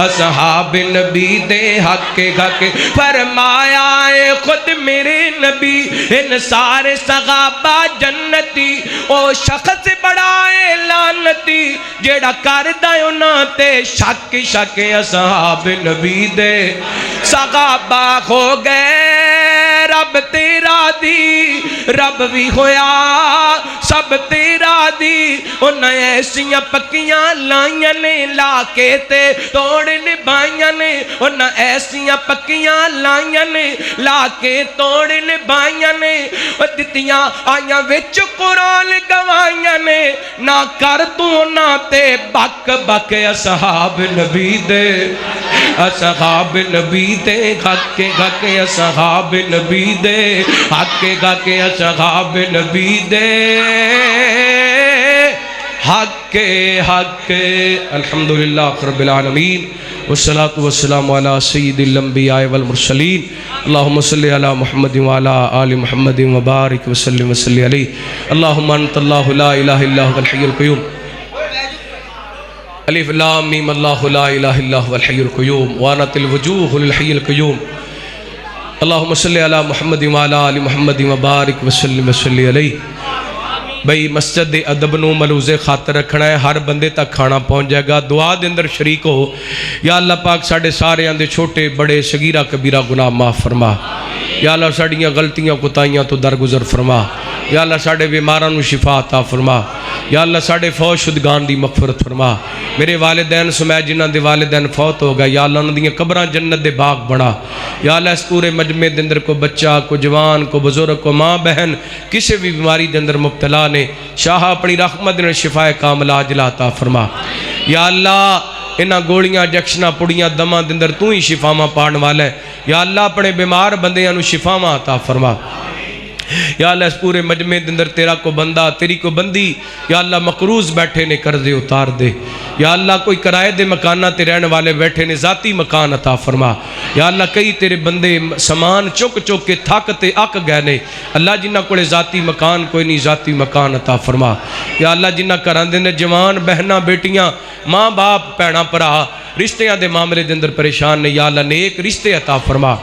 Speaker 1: اصحاب نبی دے حق حق فرمایا اے خود میرے نبی ان سارے صحابہ جنتی او شخص بڑا اے لعنتی جیڑا کردا انہاں تے شک شک اصحاب نبی دے صحابہ ہو گئے رب تیرا دی رب بھی ہویا سب تیرا دی انہیں ایسیاں پکیاں لائیاں نے لا کے تے توڑ نبھائیاں نے انہیں ایسیاں پکیاں لائیاں نے لا کے توڑ نبھائیاں نے دتیاں آیاں وچ قرآن گوائیاں نے نہ کر تو نہ تے بک بک اصحاب نبی دے اصحاب نبی دے حق حق اصحاب نبی دے حق حق اصحاب نبی دے حق حق الحمدللہ رب العالمین والصلاة والسلام على سید الانبیاء والمرسلین اللہم صلی علی محمد وعلی آل محمد وبارک وسلم وسلی علیہ اللہم انت اللہ لا الہ الا هو الحی القیوم الف لام میم اللہ لا الہ الا هو الحی القیوم وانت الوجوہ للحی القیوم اللہم صلی علی محمد وعلی آل محمد وبارک وسلم وسلی علیہ بھئی مسجد ادب نو ملوز خاطر رکھنا ہے ہر بندے تک کھانا پہنچ جائے گا دعا دے اندر شریک ہو یا اللہ پاک ساڑھے سارے اندے چھوٹے بڑے صغیرہ کبیرہ گناہ معاف فرما یا اللہ ساڑھیاں غلطیاں کتائیاں تو درگزر فرما یا اللہ ساڑھے بیماران نو شفا عطا فرما یا اللہ ساڑھے فوت شدگان دی مغفرت فرما میرے والدین سمیت جنہاں دے والدین فوت ہو گئے یا اللہ انہاں دیاں قبران جنت دے باغ بنا یا اللہ اس پورے مجمع دے اندر کو بچہ کو جوان کو بزرگ کو ماں بہن کسی بھی بیماری دے اندر مبتلا نے شاہ اپنی رحمت نے شفا کاملہ عاجلہ عطا فرما یا اللہ انہاں گوڑیاں جکشناں پڑیاں دماں دے اندر تو ہی شفا ماں پاڑن والا ہے یا اللہ اپنے بیمار بندیاں نو شفا ماں عطا فرما یا اللہ اس پورے مجمع دے اندر تیرا کو بندہ تیری کو بندی یا اللہ مقروض بیٹھے نے قرضے اتار دے یا اللہ کوئی کرائے دے مکانہ تے رہنے والے بیٹھے نے ذاتی مکان عطا فرما یا اللہ کئی تیرے بندے سامان چک چک کے تھک تے اک گئے نے اللہ جنہ کوڑے ذاتی مکان کوئی نہیں ذاتی مکان عطا فرما یا اللہ جنہ کراندے نے جوان بہناں بیٹیاں ماں باپ پیڑاں پرا رشتیاں دے معاملے دے اندر پریشان نے یا اللہ نیک رشتے عطا فرما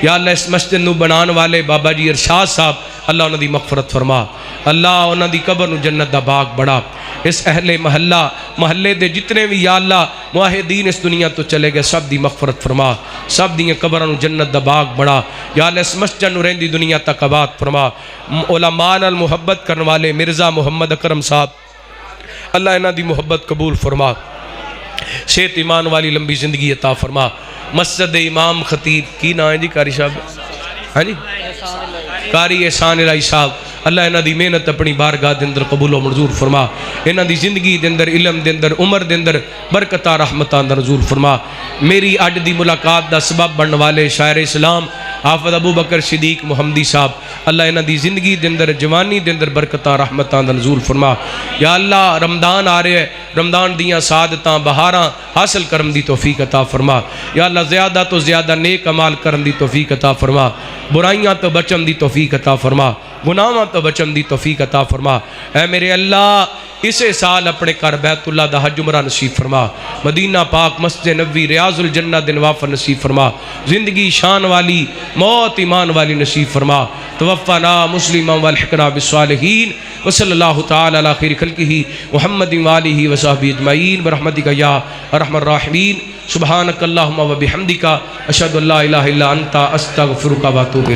Speaker 1: یا اللہ اس مسجد نو بنان والے بابا جی ارشاد صاحب اللہ انہوں دی مغفرت فرما اللہ انہوں دی قبر نو جنت دا باغ بڑا اس اہل محلے دے جتنے بھی یا اللہ موحدین اس دنیا تو چلے گئے سب دی مغفرت فرما سب دی قبر نو جنت دا باغ بڑا یا اللہ اس مسجد نو رہندی دنیا تک آباد فرما علماء نال محبت کرنے والے مرزا محمد اکرم صاحب اللہ انہوں دی محبت قبول فرما صحت ایمان والی لمبی زندگی عطا فرما مسجد امام خطیب کی نا ہے جی قاری صاحب ہاں جی قاری احسان الہی صاحب اللہ انہاں دی محنت اپنی بارگاہ دے اندر قبول و منظور فرما انہاں دی زندگی دے اندر علم دے اندر عمر دے اندر برکتہ رحمتہ اندر نزول فرما میری اج دی ملاقات دا سبب بننے والے شاعر اسلام حافظ ابو بکر صدیق محمدی صاحب اللہ انہاں دی زندگی دے اندر جوانی دے اندر برکتہ رحمتہ اندر نزول فرما یا اللہ رمضان آ رہے ہیں رمضان دیاں سعادتاں بہاراں حاصل کرن دی توفیق عطا فرما یا اللہ زیادہ تو زیادہ نیک عمال کرن دی توفیق عطا فرما برائیاں تو بچن دی توفیق عطا فرما گناہاں تو بچن دی توفیق عطا فرما اے میرے اللہ اسے سال اپنے کر بیت اللہ دا حج عمرہ نصیب فرما مدینہ پاک مسجد نبوی ریاض الجنہ دے نوافل نصیب فرما زندگی شان والی موت ایمان والی نصیب فرما توفنا مسلما والحقنا بالصالحین وصلی اللہ تعالی علی خیر خلقہ محمد وآلہ وصحبہ اجمعین برحمتک یا ارحم الراحمین سبحانک اللہم وبحمدک اشہد ان لا الہ الا انت استغفرک واتوب الیک